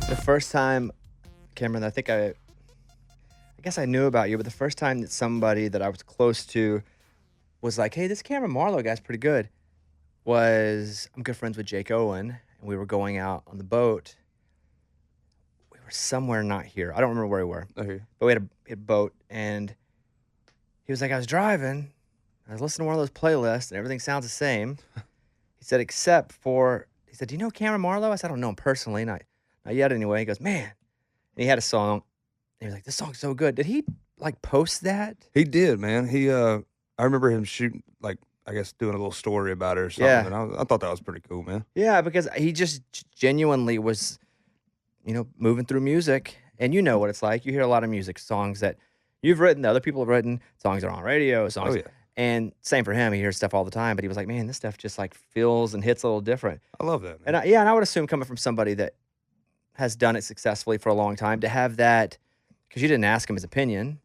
The first time, Cameron, I guess I knew about you, but the first time that somebody that I was close to was like, "Hey, this Cameron Marlowe guy's pretty good," was I'm good friends with Jake Owen, and we were going out on the boat. We were somewhere not here. I don't remember where we were, Okay. but we had a boat, and he was like, "I was driving, I was listening to one of those playlists, and everything sounds the same." He said, he said, "Do you know Cameron Marlowe?" I said, "I don't know him personally, not yet anyway." He goes, "Man," and he had a song. And he was like, "This song's so good." Did he like post that? He did, man. I remember him shooting, like, I guess doing a little story about it or something, Yeah. and I thought that was pretty cool, man. Yeah, because he just genuinely was, moving through music. And you know what it's like. You hear a lot of music songs that you've written, that other people have written, songs that are on radio, songs. Oh, yeah. And same for him. He hears stuff all the time, but he was like, "Man, this stuff just like feels and hits a little different." I love that, man. And I would assume coming from somebody that has done it successfully for a long time to have that, because you didn't ask him his opinion,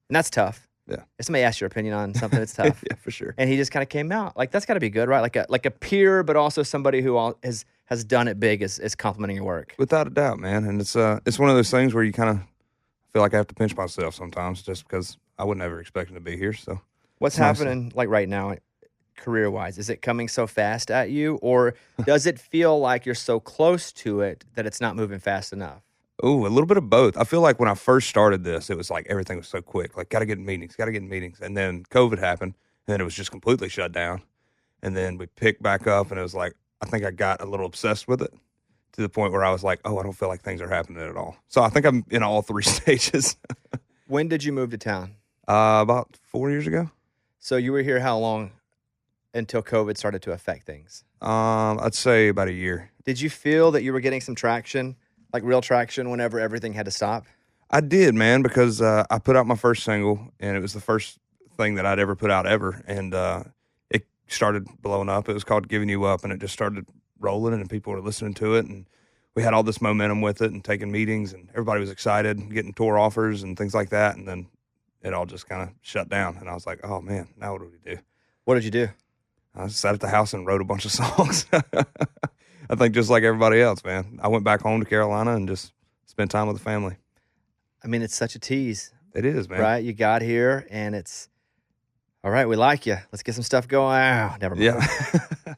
and that's tough. Yeah. If somebody asks your opinion on something, it's tough. Yeah, for sure. And he just kind of came out like that's got to be good, right? Like a peer, but also somebody who has done it big is complimenting your work. Without a doubt, man. And it's one of those things where you kind of feel like I have to pinch myself sometimes just because I wouldn't ever expect him to be here. So What's it's nice. happening like right now, career wise? Is it coming so fast at you, or does it feel like you're so close to it that it's not moving fast enough? Ooh, a little bit of both. I feel like when I first started this, it was like everything was so quick. Like, got to get in meetings. And then COVID happened, and then it was just completely shut down. And then we picked back up, and it was like, I think I got a little obsessed with it to the point where I was like, oh, I don't feel like things are happening at all. So I think I'm in all three stages. When did you move to town? About 4 years ago. So you were here how long until COVID started to affect things? I'd say about a year. Did you feel that you were getting some traction, like real traction, whenever everything had to stop? I did, man, because I put out my first single, and it was the first thing that I'd ever put out ever, and it started blowing up. It was called Giving You Up, and it just started rolling, and people were listening to it, and we had all this momentum with it and taking meetings, and everybody was excited, getting tour offers and things like that, and then it all just kind of shut down, and I was like, oh, man, now what do we do? What did you do? I sat at the house and wrote a bunch of songs. I think just like everybody else, man. I went back home to Carolina and just spent time with the family. I mean, it's such a tease, It is, man. right? You got here, and it's, all right, we like you. Let's get some stuff going. Oh, never mind. Yeah.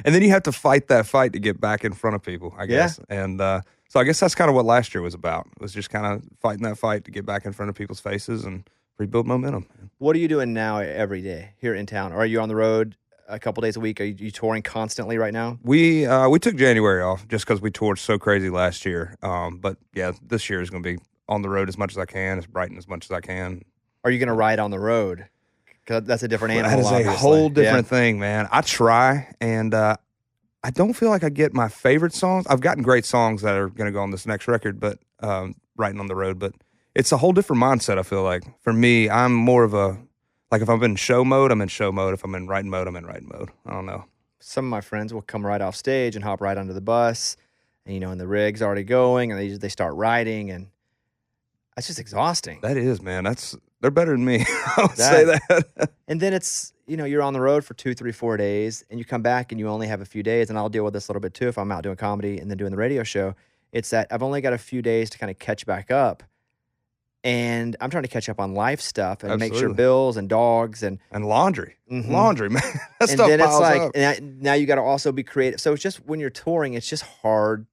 And then you have to fight that fight to get back in front of people, I guess. And so I guess that's kind of what last year was about, was just kind of fighting that fight to get back in front of people's faces and rebuild momentum. What are you doing now every day here in town? Or are you on the road a couple days a week? Are you touring constantly right now? We took January off just because we toured so crazy last year. But, yeah, this year is going to be on the road as much as I can, as Brighton as much as I can. Are you going to ride on the road? Because that's a different animal. That is a obviously. whole different Yeah. thing, man. I try, and I don't feel like I get my favorite songs. I've gotten great songs that are going to go on this next record, but writing on the road. But it's a whole different mindset, I feel like. For me, I'm more of a, like if I'm in show mode, I'm in show mode. If I'm in writing mode, I'm in writing mode. I don't know. Some of my friends will come right off stage and hop right onto the bus, and and the rig's already going, and they start riding, and that's just exhausting. That is, man. They're better than me. I would say that. And then it's, you're on the road for 2, 3, 4 days, and you come back and you only have a few days, and I'll deal with this a little bit too if I'm out doing comedy and then doing the radio show. It's that I've only got a few days to kind of catch back up, and I'm trying to catch up on life stuff and make sure Absolutely. bills and dogs and Laundry. Mhm. Laundry, man. That and stuff then it's piles like up. now you got to also be creative. So it's just when you're touring, it's just hard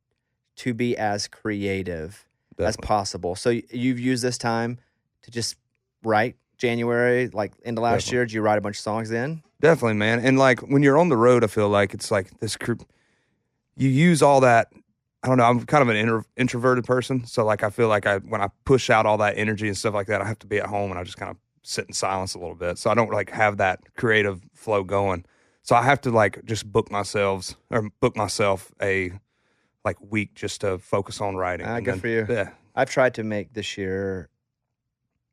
to be as creative as Definitely. possible. So you've used this time to just write. January, like into last Definitely. year, did you write a bunch of songs then? Definitely, man. And like when you're on the road, I feel like it's like this you use all that. I don't know. I'm kind of an introverted person. So like, I feel like when I push out all that energy and stuff like that, I have to be at home and I just kind of sit in silence a little bit. So I don't like have that creative flow going. So I have to like just book myself a like week just to focus on writing. And Good for you. Yeah. I've tried to make this year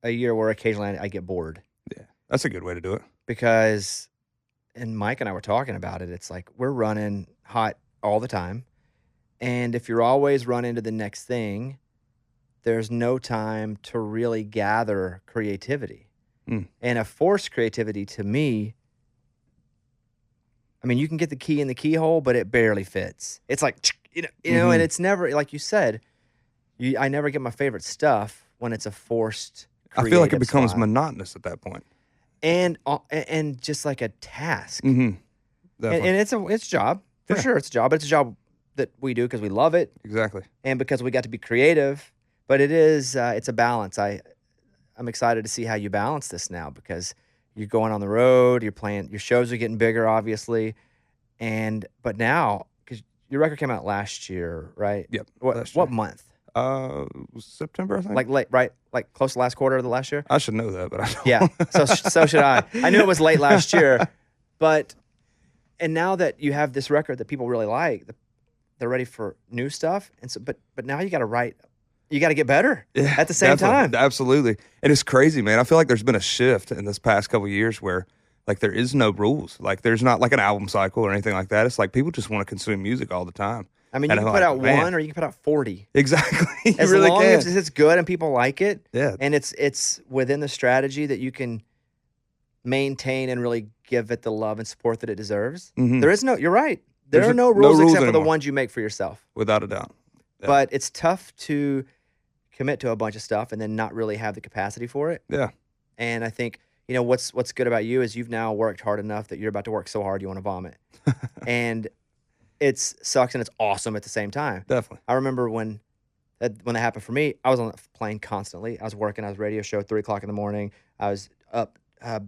a year where occasionally I get bored Yeah. That's a good way to do it. because, and Mike and I were talking about it, it's like we're running hot all the time. And if you're always running to the next thing, there's no time to really gather creativity. Mm. And a forced creativity to me, I mean, you can get the key in the keyhole, but it barely fits. It's like, and it's never, like you said, I never get my favorite stuff when it's a forced. I feel like it creative becomes spot. monotonous at that point. and just like a task. Mm-hmm. And it's a job for Yeah. sure. It's a job, but it's a job that we do because we love it Exactly. and because we got to be creative. But it's a balance. I'm excited to see how you balance this now because you're going on the road, you're playing, your shows are getting bigger, obviously, but now because your record came out last year, right? Yep. What year. month? September, I think. Like late, right? Like close to last quarter of the last year. I should know that, but I don't. Yeah. So should I. I knew it was late last year, and now that you have this record that people really like, they're ready for new stuff. And so, but now you got to write, you got to get better at the same time. Absolutely. And it's crazy, man. I feel like there's been a shift in this past couple of years where like there is no rules. Like there's not like an album cycle or anything like that. It's like people just want to consume music all the time. I mean, And you I'm can put like, out man. one or you can put out 40. Exactly. You As really long can. as it's good and people like it, Yeah. and it's within the strategy that you can maintain and really give it the love and support that it deserves. Mhm. There is no, you're right. There There's are no no rules rules except for the anymore. ones you make for yourself. Without a doubt. Yeah. But it's tough to commit to a bunch of stuff and then not really have the capacity for it. Yeah. And I think, what's good about you is you've now worked hard enough that you're about to work so hard you want to vomit. And it sucks and it's awesome at the same time. Definitely. I remember when that happened for me, I was on the plane constantly. I was working, I was radio show 3 o'clock in the morning. I was up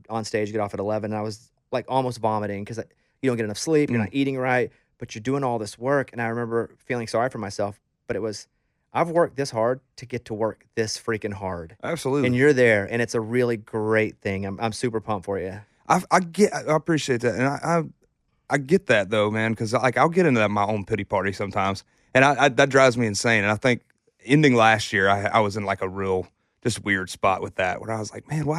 on stage, get off at 11. And I was like almost vomiting because you don't get enough sleep, you're not eating right, but you're doing all this work. And I remember feeling sorry for myself, but it was, I've worked this hard to get to work this freaking hard. Absolutely. And you're there, and it's a really great thing. I'm super pumped for you. I appreciate that. And I get that though, man, because like I'll get into my own pity party sometimes, and that drives me insane. And I think ending last year, I was in like a real just weird spot with that, where I was like, man, why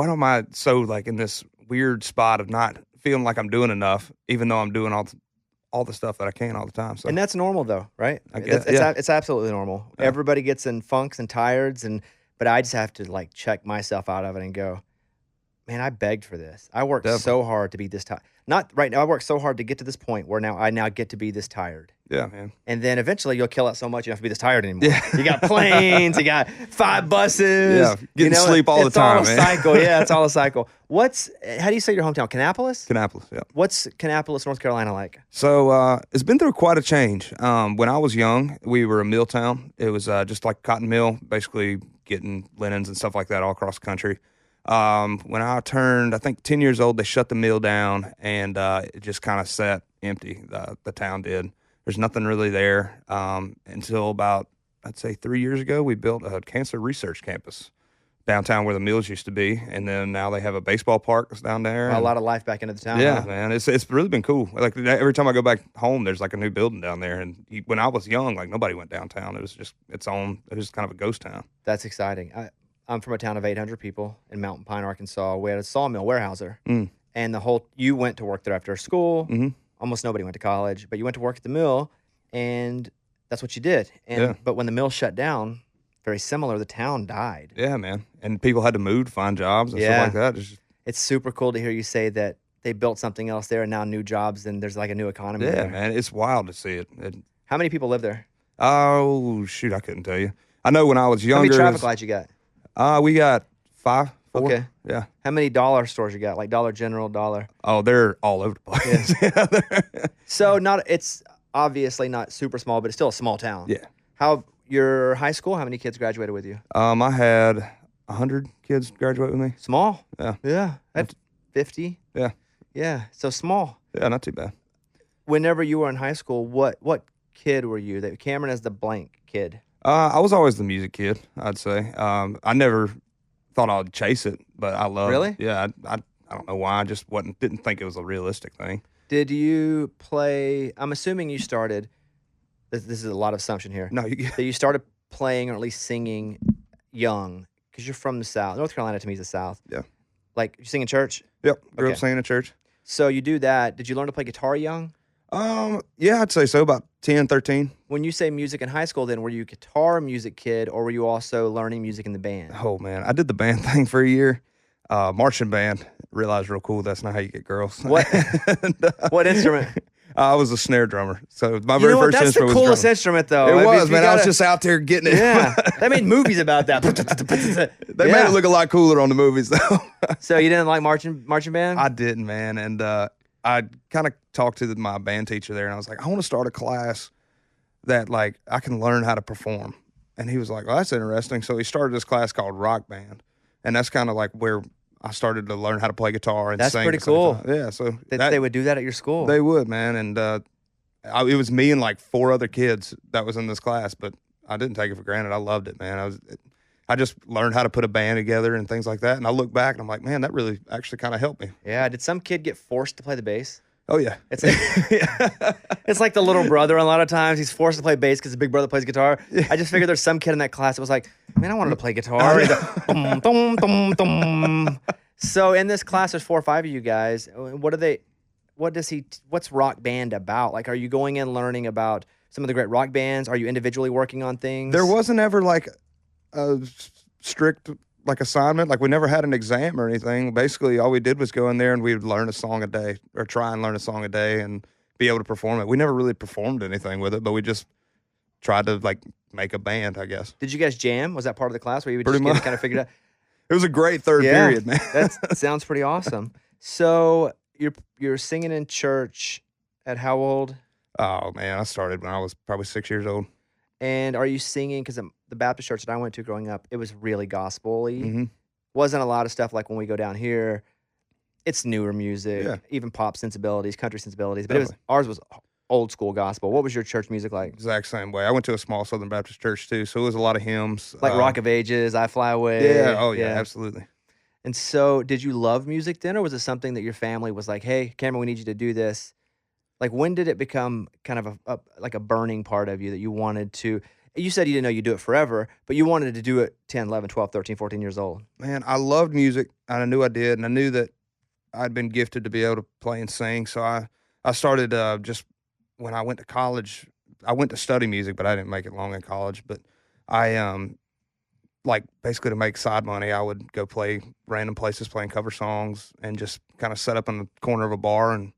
am I so like in this weird spot of not feeling like I'm doing enough, even though I'm doing all the stuff that I can all the time. So And that's normal, though, right? I guess, It's absolutely normal. Yeah. Everybody gets in funks and tireds, but I just have to like check myself out of it and go, man, I begged for this. I worked Definitely. so hard to be this tired. Not right now. I worked so hard to get to this point where I now get to be this tired. yeah, man. And then eventually you'll kill out so much you don't have to be this tired anymore. Yeah. You got planes, you got 5 buses. Yeah, getting sleep all the time, It's all a man. cycle. Yeah, it's all a cycle. How do you say your hometown? Kannapolis? Kannapolis, yeah. What's Kannapolis, North Carolina like? So it's been through quite a change. When I was young, we were a mill town. It was just like cotton mill, basically getting linens and stuff like that all across the country. When I turned, I think 10 years old, they shut the mill down, and it just kind of sat empty. The town did. There's nothing really there until about, I'd say 3 years ago, we built a cancer research campus downtown where the mills used to be, and then now they have a baseball park that's down there. A lot of life back into the town. Yeah, huh? man, it's really been cool. Like every time I go back home, there's like a new building down there. And when I was young, like nobody went downtown. It was just It was kind of a ghost town. That's exciting. I'm from a town of 800 people in Mountain Pine, Arkansas. We had a sawmill warehouser. And you went to work there after school. Mhm. Almost nobody went to college, but you went to work at the mill, and that's what you did. Yeah. But when the mill shut down, very similar, the town died. Yeah, man, and people had to move to find jobs and Yeah. stuff like that. It's super cool to hear you say that they built something else there and now new jobs and there's like a new economy Yeah, there. man, it's wild to see it. How many people live there? Oh shoot, I couldn't tell you. I know when I was How younger, many traffic lights you got? we got 5, 4. Okay. Yeah. How many dollar stores you got? Like Dollar General, Dollar. Oh, they're all over the place. Yeah. So it's obviously not super small, but it's still a small town. Yeah. How your high school? How many kids graduated with you? I had 100 kids graduate with me. Small. Yeah. Yeah. At 50. Yeah. Yeah. So small. Yeah, not too bad. Whenever you were in high school, what kid were you? That Cameron is the blank kid. I was always the music kid, I'd say. I never thought I would chase it, but I loved Really? it. Yeah, I don't know why. I just didn't think it was a realistic thing. Did you play? I'm assuming you started. This is a lot of assumption here. No, That you started playing or at least singing young because you're from the South. North Carolina to me is the South. Yeah. Like you sing in church. Yep, grew up Okay. singing in church. So you do that. Did you learn to play guitar young? Yeah, I'd say so, about 10, 13. When you say music in high school, then were you a guitar music kid or were you also learning music in the band? Oh, man, I did the band thing for a year. Marching band. Realized real cool that's not how you get girls. What? And, What instrument? I was a snare drummer. So my You very know what? first That's the instrument was coolest drum. instrument, though. It I mean, was, if you man. I was gotta- just out there getting it. Yeah, they made movies about that. They made it look a lot cooler on the movies, though. So you didn't like marching band? I didn't, man. And I kind of talked to my band teacher there, and I was like, I want to start a class that, like, I can learn how to perform. And he was like, well, that's interesting. So he started this class called Rock Band. And that's kind of like where I started to learn how to play guitar and That's sing. pretty at the same cool. time. Yeah, so They would do that at your school. they would, man. And it was me and like 4 other kids that was in this class, but I didn't take it for granted. I loved it, man. I just learned how to put a band together and things like that. And I look back and I'm like, man, that really actually kind of helped me. Yeah. Did some kid get forced to play the bass? Oh, yeah. It's it's like the little brother. A lot of times he's forced to play bass because the big brother plays guitar. I just figured there's some kid in that class that was like, man, I wanted to play guitar. Dum, dum, dum, dum. So in this class, there's 4 or 5 of you guys. What's Rock Band about? Like, are you going in learning about some of the great rock bands? Are you individually working on things? There wasn't ever like a strict like assignment. Like we never had an exam or anything. Basically, all we did was go in there and we would learn a song a day or try and learn a song a day and be able to perform it. We never really performed anything with it, but we just tried to like make a band, I guess. Did you guys jam? Was that part of the class where you would Pretty just much. kind of figure it out? It was a great third period, man. That sounds pretty awesome. So you're singing in church at how old? Oh man, I started when I was probably 6 years old. And are you singing? Because the Baptist church that I went to growing up, it was really gospel-y. Mm-hmm. Wasn't a lot of stuff like when we go down here. It's newer music, Yeah. even pop sensibilities, country sensibilities. But Definitely. ours was old school gospel. What was your church music like? Exact same way. I went to a small Southern Baptist church too, so it was a lot of hymns. Like Rock of Ages, I Fly Away. Yeah. Oh yeah, absolutely. And so, did you love music then, or was it something that your family was like, "Hey, Cameron, we need you to do this"? Like, when did it become kind of a burning part of you that you wanted to? You said you didn't know you'd do it forever, but you wanted to do it 10, 11, 12, 13, 14 years old. Man, I loved music, and I knew I did, and I knew that I'd been gifted to be able to play and sing. So I started just when I went to college. I went to study music, but I didn't make it long in college. But I like basically to make side money, I would go play random places playing cover songs and just kind of set up in the corner of a bar and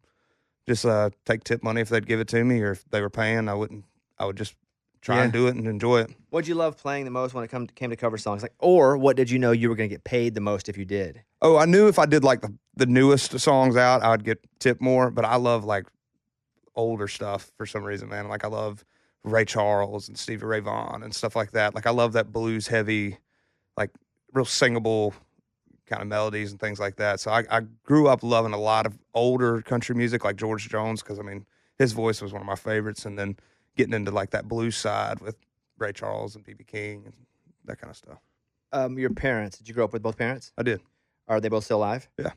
just take tip money if they'd give it to me, or if they were paying, I would just try and do it and enjoy it. What'd you love playing the most when it came to cover songs? Like, or what did you know you were going to get paid the most if you did? Oh, I knew if I did like the newest songs out, I would get tipped more, but I love like older stuff for some reason, man. Like I love Ray Charles and Stevie Ray Vaughan and stuff like that. Like I love that blues heavy, like real singable kind of melodies and things like that. So I grew up loving a lot of older country music like George Jones, because I mean his voice was one of my favorites, and then getting into like that blues side with Ray Charles and B.B. King and that kind of stuff. Your parents, did you grow up with both parents? I did. Are they both still alive? Yeah.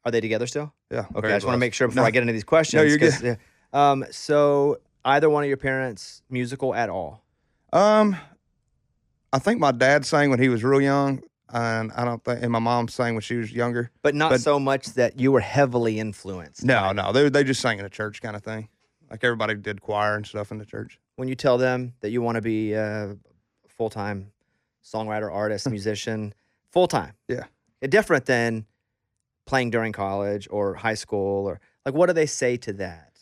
Are they together still? Yeah. Okay, I just want to make sure before No. I get into these questions. No, you're good. 'cause, yeah. So either one of your parents musical at all? I think my dad sang when he was real young, and and my mom sang when she was younger. But not so much that you were heavily influenced. No, they just sang in a church kind of thing. Like everybody did choir and stuff in the church. When you tell them that you want to be a full-time songwriter, artist, musician, full-time. Yeah. Different than playing during college or high school, or like, what do they say to that?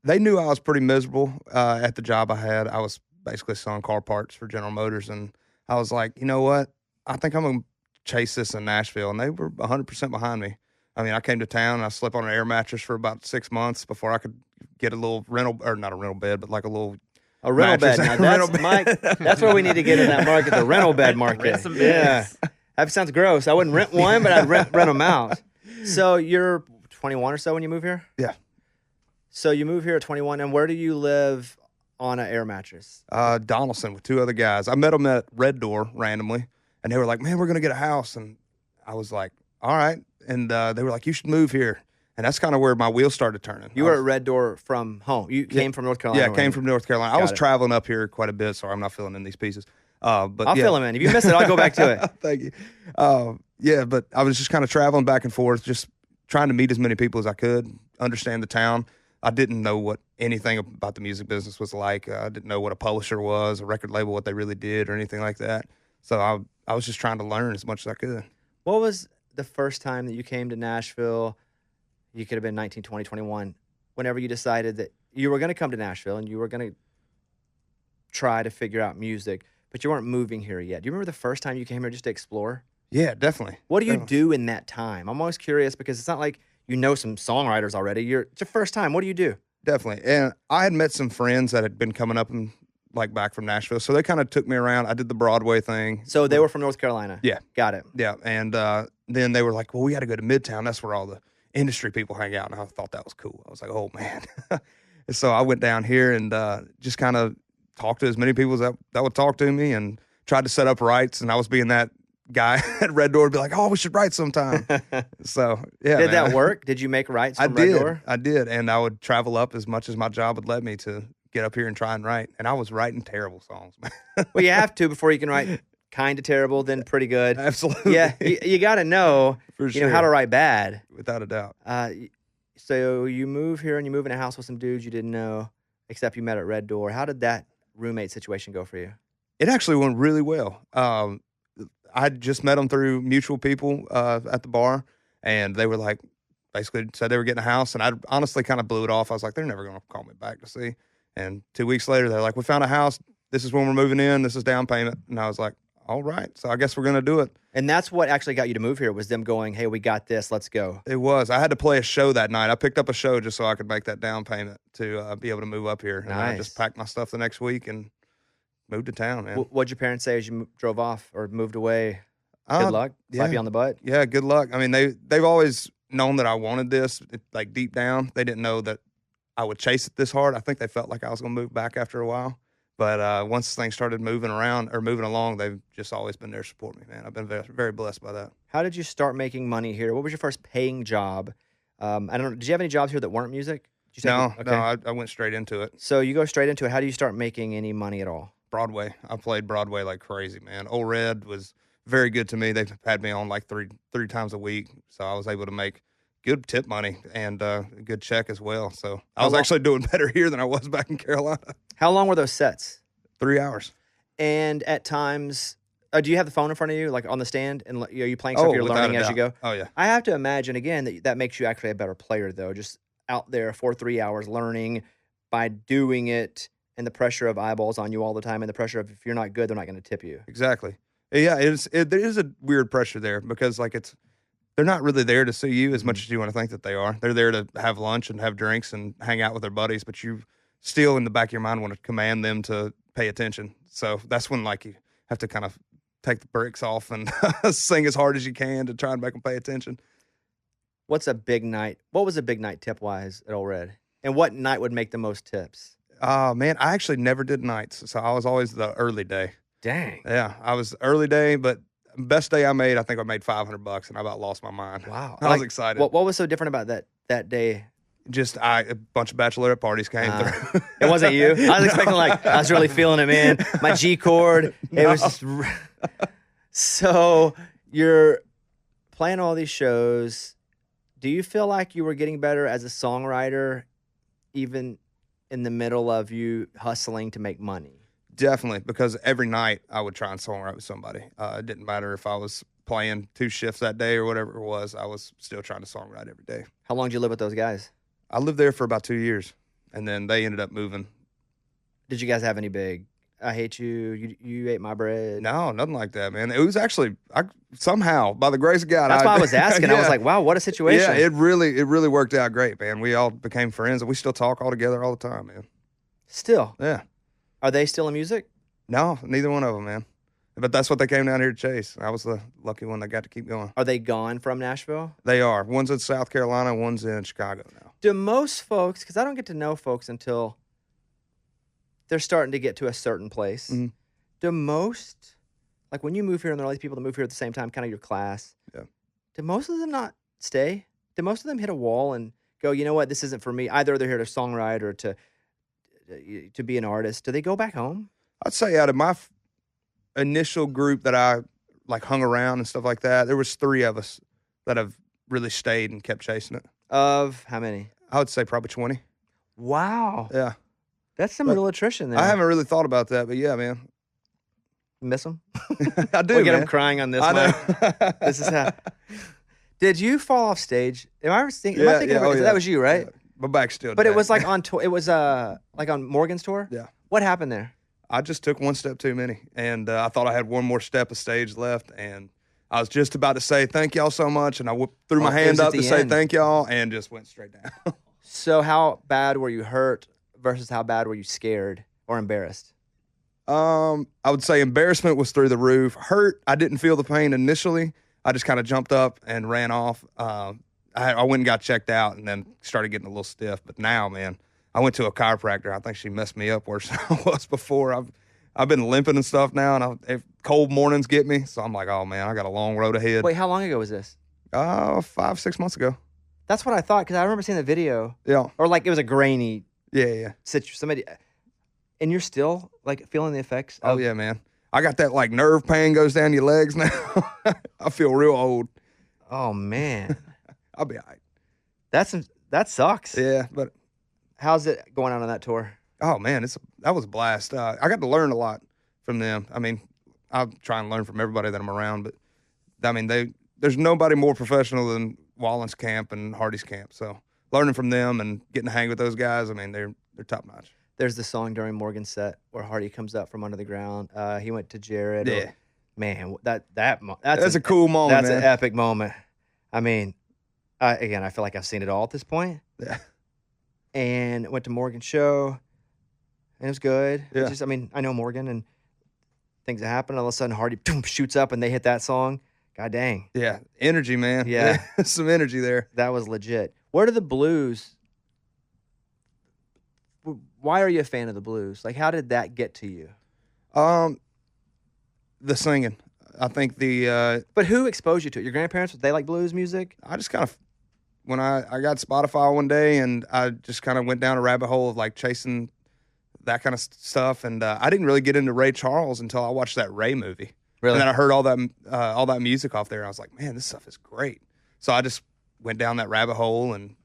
They knew I was pretty miserable at the job I had. I was basically selling car parts for General Motors, and I was like, you know what? I think I'm going to chase this in Nashville, and they were 100% behind me. I mean, I came to town, and I slept on an air mattress for about 6 months before I could get a little rental, or not a rental bed, but like a little A rental bed. mattress. Now, Rental that's, bed. Mike, that's what we need to get in that market, the rental bed market. Rent some Yeah. beds. That sounds gross. I wouldn't rent one, but I'd rent them out. So you're 21 or so when you move here? Yeah. So you move here at 21, and where do you live on an air mattress? Donaldson with 2 other guys. I met them at Red Door randomly, and they were like, man, we're going to get a house. And I was like, all right. And they were like, you should move here. And that's kind of where my wheels started turning. You were at Red Door from home. You came from North Carolina. Yeah, I came from North Carolina. I Got was it. traveling up here quite a bit, so I'm not filling in these pieces. But I'll yeah. fill them in. If you miss it, I'll go back to it. Thank you. Yeah, but I was just kind of traveling back and forth, just trying to meet as many people as I could, understand the town. I didn't know what anything about the music business was like. I didn't know what a publisher was, a record label, what they really did, or anything like that. So I was just trying to learn as much as I could. What was the first time that you came to Nashville? You could have been 19, 20, 21. whenever you decided that you were going to come to Nashville and you were going to try to figure out music, but you weren't moving here yet? Do you remember the first time you came here just to explore? Yeah, definitely. What do you do in that time? I'm always curious because it's not like you know some songwriters already. It's your first time. What do you do? Definitely. And I had met some friends that had been coming up and like back from Nashville. So they kind of took me around. I did the Broadway thing. So they were from North Carolina? Yeah. Got it. Yeah. And then they were like, well, we got to go to Midtown. That's where all the industry people hang out. And I thought that was cool. I was like, oh, man. And so I went down here and just kind of talked to as many people as that would talk to me and tried to set up rights. And I was being that guy at Red Door, be like, oh, we should write sometime. So, yeah. Did that work? Did you make rights from Red Door? I did. And I would travel up as much as my job would let me to get up here and try and write. And I was writing terrible songs, man. Well, you have to before you can write kind of terrible, then pretty good. Absolutely. Yeah, you got to know, For sure. you know, how to write bad. Without a doubt. So you move here and you move in a house with some dudes you didn't know, except you met at Red Door. How did that roommate situation go for you? It actually went really well. I just met them through mutual people at the bar, and they were like, basically said they were getting a house, and I honestly kind of blew it off. I was like, they're never going to call me back to see. And 2 weeks later, they're like, we found a house. This is when we're moving in. This is down payment. And I was like, all right. So I guess we're going to do it. And that's what actually got you to move here, was them going, hey, we got this. Let's go. It was. I had to play a show that night. I picked up a show just so I could make that down payment to be able to move up here. And Nice. I just packed my stuff the next week and moved to town, man. What'd your parents say as you drove off or moved away? Good luck. Slap you on the butt. Yeah, good luck. I mean, they've always known that I wanted this, like deep down. They didn't know that I would chase it this hard. I think they felt like I was going to move back after a while. But once things started moving around or moving along, they've just always been there to support me, man. I've been very, very blessed by that. How did you start making money here? What was your first paying job? I don't know. Did you have any jobs here that weren't music? Did you No, okay. no, I went straight into it. So you go straight into it. How do you start making any money at all? Broadway. I played Broadway like crazy, man. Old Red was very good to me. They've had me on like three times a week, so I was able to make good tip money and a good check as well. So I was actually doing better here than I was back in Carolina. How long were those sets? 3 hours. And at times, do you have the phone in front of you, like on the stand, and are you playing stuff you're without learning a as you go? doubt. Oh, yeah. I have to imagine, again, that makes you actually a better player, though, just out there for 3 hours learning by doing it, and the pressure of eyeballs on you all the time, and the pressure of if you're not good, they're not going to tip you. Exactly. Yeah, there is a weird pressure there because like they're not really there to see you as much as you want to think that they are. They're there to have lunch and have drinks and hang out with their buddies, but you still in the back of your mind want to command them to pay attention. So that's when like you have to kind of take the brakes off and sing as hard as you can to try and make them pay attention. What's a big night? What was a big night tip-wise at Old Red? And what night would make the most tips? Man, I actually never did nights, so I was always the early day. Dang. Yeah, I was early day, but best day I made, I think I made $500, and I about lost my mind. Wow. I was excited. What was so different about that day? Just a bunch of bachelorette parties came through. It wasn't you? I was expecting I was really feeling it, man. My G chord. It was just... So you're playing all these shows. Do you feel like you were getting better as a songwriter, even in the middle of you hustling to make money? Definitely, because every night I would try and songwrite with somebody. It didn't matter if I was playing 2 shifts that day or whatever it was. I was still trying to songwrite every day. How long did you live with those guys? I lived there for about 2 years, and then they ended up moving. Did you guys have any big, I hate you, you ate my bread? No, nothing like that, man. It was actually, somehow, by the grace of God. That's why I was asking. Yeah. I was like, wow, what a situation. Yeah, it really worked out great, man. We all became friends, and we still talk all together all the time, man. Still? Yeah. Are they still in music? No, neither one of them, man. But that's what they came down here to chase. I was the lucky one that got to keep going. Are they gone from Nashville? They are. One's in South Carolina, one's in Chicago now. Do most folks, because I don't get to know folks until they're starting to get to a certain place. Mm-hmm. Do most, like when you move here and there are all these people that move here at the same time, kind of your class, Yeah. do most of them not stay? Do most of them hit a wall and go, you know what, this isn't for me? Either they're here to songwrite or to be an artist. Do they go back home? I'd say out of my initial group that I like hung around and stuff like that, there was 3 of us that have really stayed and kept chasing it. Of how many? I would say probably 20. Wow. Yeah. That's some real attrition there. I haven't really thought about that, but yeah, man. Miss them? I do, We'll get man. them crying on this I one. know. This is how. Did you fall off stage? Am I thinking? Yeah, Am I thinking yeah, about oh, yeah. that was you, right? My back's still But dead. it was like on tour. It was like on Morgan's tour. Yeah. What happened there? I just took one step too many, and I thought I had one more step of stage left, and I was just about to say thank y'all so much, and I threw my it hand was at up to the say end. thank y'all, and just went straight down. So how bad were you hurt versus how bad were you scared or embarrassed? I would say embarrassment was through the roof. Hurt, I didn't feel the pain initially. I just kind of jumped up and ran off. I went and got checked out, and then started getting a little stiff. But now, man, I went to a chiropractor. I think she messed me up worse than I was before. I've been limping and stuff now, and if cold mornings get me. So I'm like, oh man, I got a long road ahead. Wait, how long ago was this? 5-6 months ago. That's what I thought because I remember seeing the video. Yeah. Or like it was a grainy Yeah. situation. Somebody, and you're still like feeling the effects. Oh yeah, man. I got that like nerve pain goes down your legs now. I feel real old. Oh man, I'll be all right. that sucks. Yeah, but How's it going on that tour? oh man, that was a blast. I got to learn a lot from them. I mean, I try and learn from everybody that I'm around, but I mean, there's nobody more professional than Wallen's camp and Hardy's camp. So learning from them and getting to hang with those guys, I mean, they're top notch. There's the song during Morgan's set where Hardy comes up from under the ground. He went to Jared. Yeah. Man, that's a cool moment. That's man. an epic moment. I mean, again, I feel like I've seen it all at this point. Yeah. And went to Morgan's show, and it was good. Yeah. It's just, I mean, I know Morgan and things that happen. All of a sudden, Hardy boom, shoots up, and they hit that song. God dang. Yeah, energy, man. Yeah. Some energy there. That was legit. Where do the blues? Why are you a fan of the blues? Like, how did that get to you? The singing. I think But who exposed you to it? Your grandparents? They like blues music? I just kind of, when I got Spotify one day, and I just kind of went down a rabbit hole of like chasing that kind of stuff, and I didn't really get into Ray Charles until I watched that Ray movie. Really? And then I heard all that music off there, and I was like, man, this stuff is great. So I just went down that rabbit hole and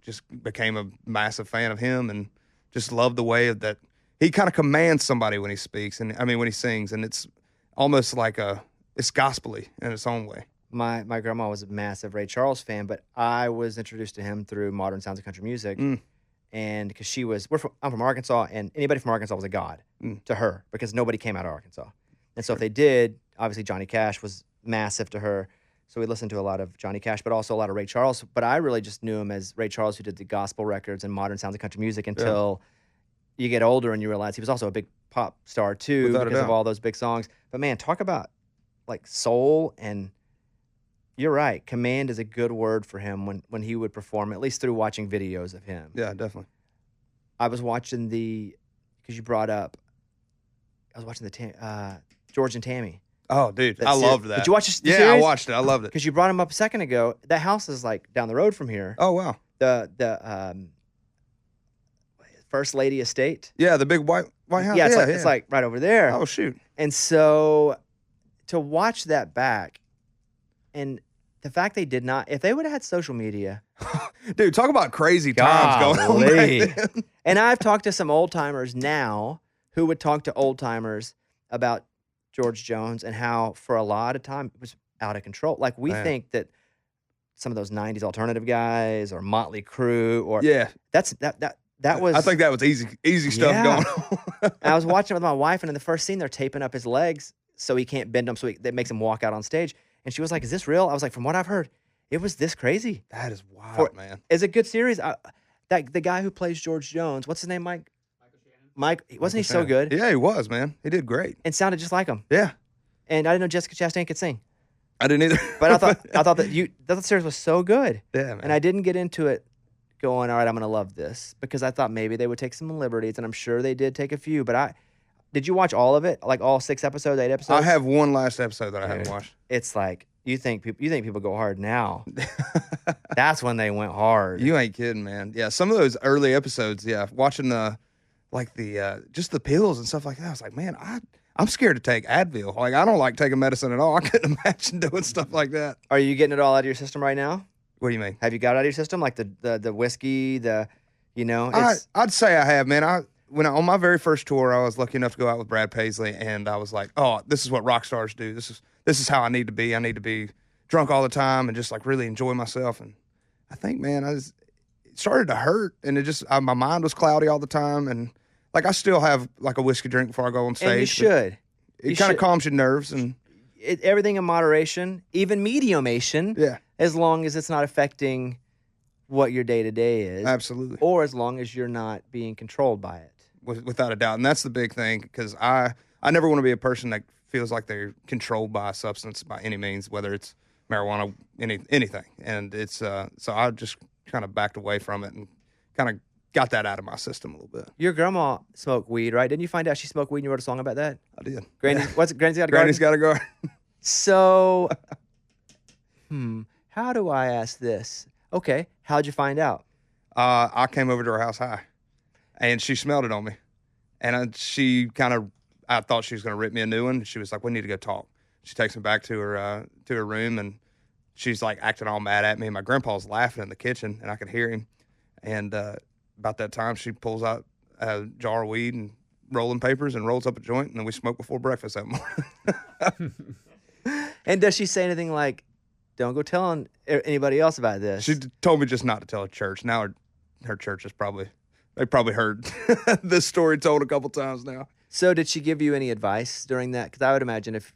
just became a massive fan of him, and just loved the way that he kind of commands somebody when he speaks, and I mean when he sings, and it's almost like it's gospel-y in its own way. My grandma was a massive Ray Charles fan, but I was introduced to him through Modern Sounds of Country Music. And because I'm from Arkansas, and anybody from Arkansas was a god to her because nobody came out of Arkansas. And so if they did, obviously Johnny Cash was massive to her. So we listened to a lot of Johnny Cash, but also a lot of Ray Charles. But I really just knew him as Ray Charles, who did the gospel records and Modern Sounds of Country Music until you get older and you realize he was also a big pop star too because of all those big songs. But man, talk about like soul, and you're right. Command is a good word for him when he would perform, at least through watching videos of him. Yeah, definitely. I was watching because you brought up, I was watching George and Tammy. Oh, dude, I loved that. Did you watch the series? Yeah, I watched it. I loved it. Because you brought him up a second ago. That house is like down the road from here. Oh, wow. The First Lady Estate. Yeah, the big white house. Yeah, it's like right over there. Oh, shoot. And so to watch that back, and the fact they did not, if they would have had social media. Dude, talk about crazy times going on back then. And I've talked to some old timers now who would talk to old timers about George Jones and how for a lot of time it was out of control. Like we think that some of those 90s alternative guys or Motley Crue or that was, I think that was easy stuff going on. I was watching it with my wife, and in the first scene they're taping up his legs so he can't bend them, so that makes him walk out on stage. And she was like, "Is this real?" I was like, "From what I've heard, it was this crazy." That is wild, man. It's a good series. The guy who plays George Jones, what's his name, Mike? Mike, wasn't he so good? Yeah, he was, man. He did great. And sounded just like him. Yeah. And I didn't know Jessica Chastain could sing. I didn't either. But I thought that series was so good. Yeah, man. And I didn't get into it going, all right, I'm going to love this, because I thought maybe they would take some liberties, and I'm sure they did take a few. But did you watch all of it? Like all 6 episodes, 8 episodes? I have one last episode that I haven't watched. It's like you think people go hard now. That's when they went hard. You ain't kidding, man. Yeah, some of those early episodes, watching just the pills and stuff like that. I was like, man, I'm scared to take Advil. Like, I don't like taking medicine at all. I couldn't imagine doing stuff like that. Are you getting it all out of your system right now? What do you mean? Have you got it out of your system? Like the whiskey, I'd say I have, man. On my very first tour, I was lucky enough to go out with Brad Paisley, and I was like, oh, this is what rock stars do. This is how I need to be. I need to be drunk all the time and just like really enjoy myself. And I think, man, started to hurt, and it just my mind was cloudy all the time, and like I still have like a whiskey drink before I go on stage. And you should. It kind of calms your nerves, and everything in moderation, even mediumation. Yeah. As long as it's not affecting what your day to day is. Absolutely. Or as long as you're not being controlled by it. Without a doubt, and that's the big thing, because I never want to be a person that feels like they're controlled by a substance by any means, whether it's marijuana, anything. And it's so I just kind of backed away from it and kind of got that out of my system a little bit. Your grandma smoked weed, right? Didn't you find out she smoked weed and you wrote a song about that? I did. Granny, what's it? Granny's got a garden? Granny's got a garden. So, how do I ask this? Okay, how'd you find out? I came over to her house high, and she smelled it on me. And I thought she was going to rip me a new one. She was like, we need to go talk. She takes me back to her room, and she's like acting all mad at me. And my grandpa's laughing in the kitchen, and I could hear him. And about that time, she pulls out a jar of weed and rolling papers and rolls up a joint, and then we smoke before breakfast that morning. And does she say anything like, don't go telling anybody else about this? She told me just not to tell her church. Now her church is they probably heard this story told a couple times now. So did she give you any advice during that? Because I would imagine if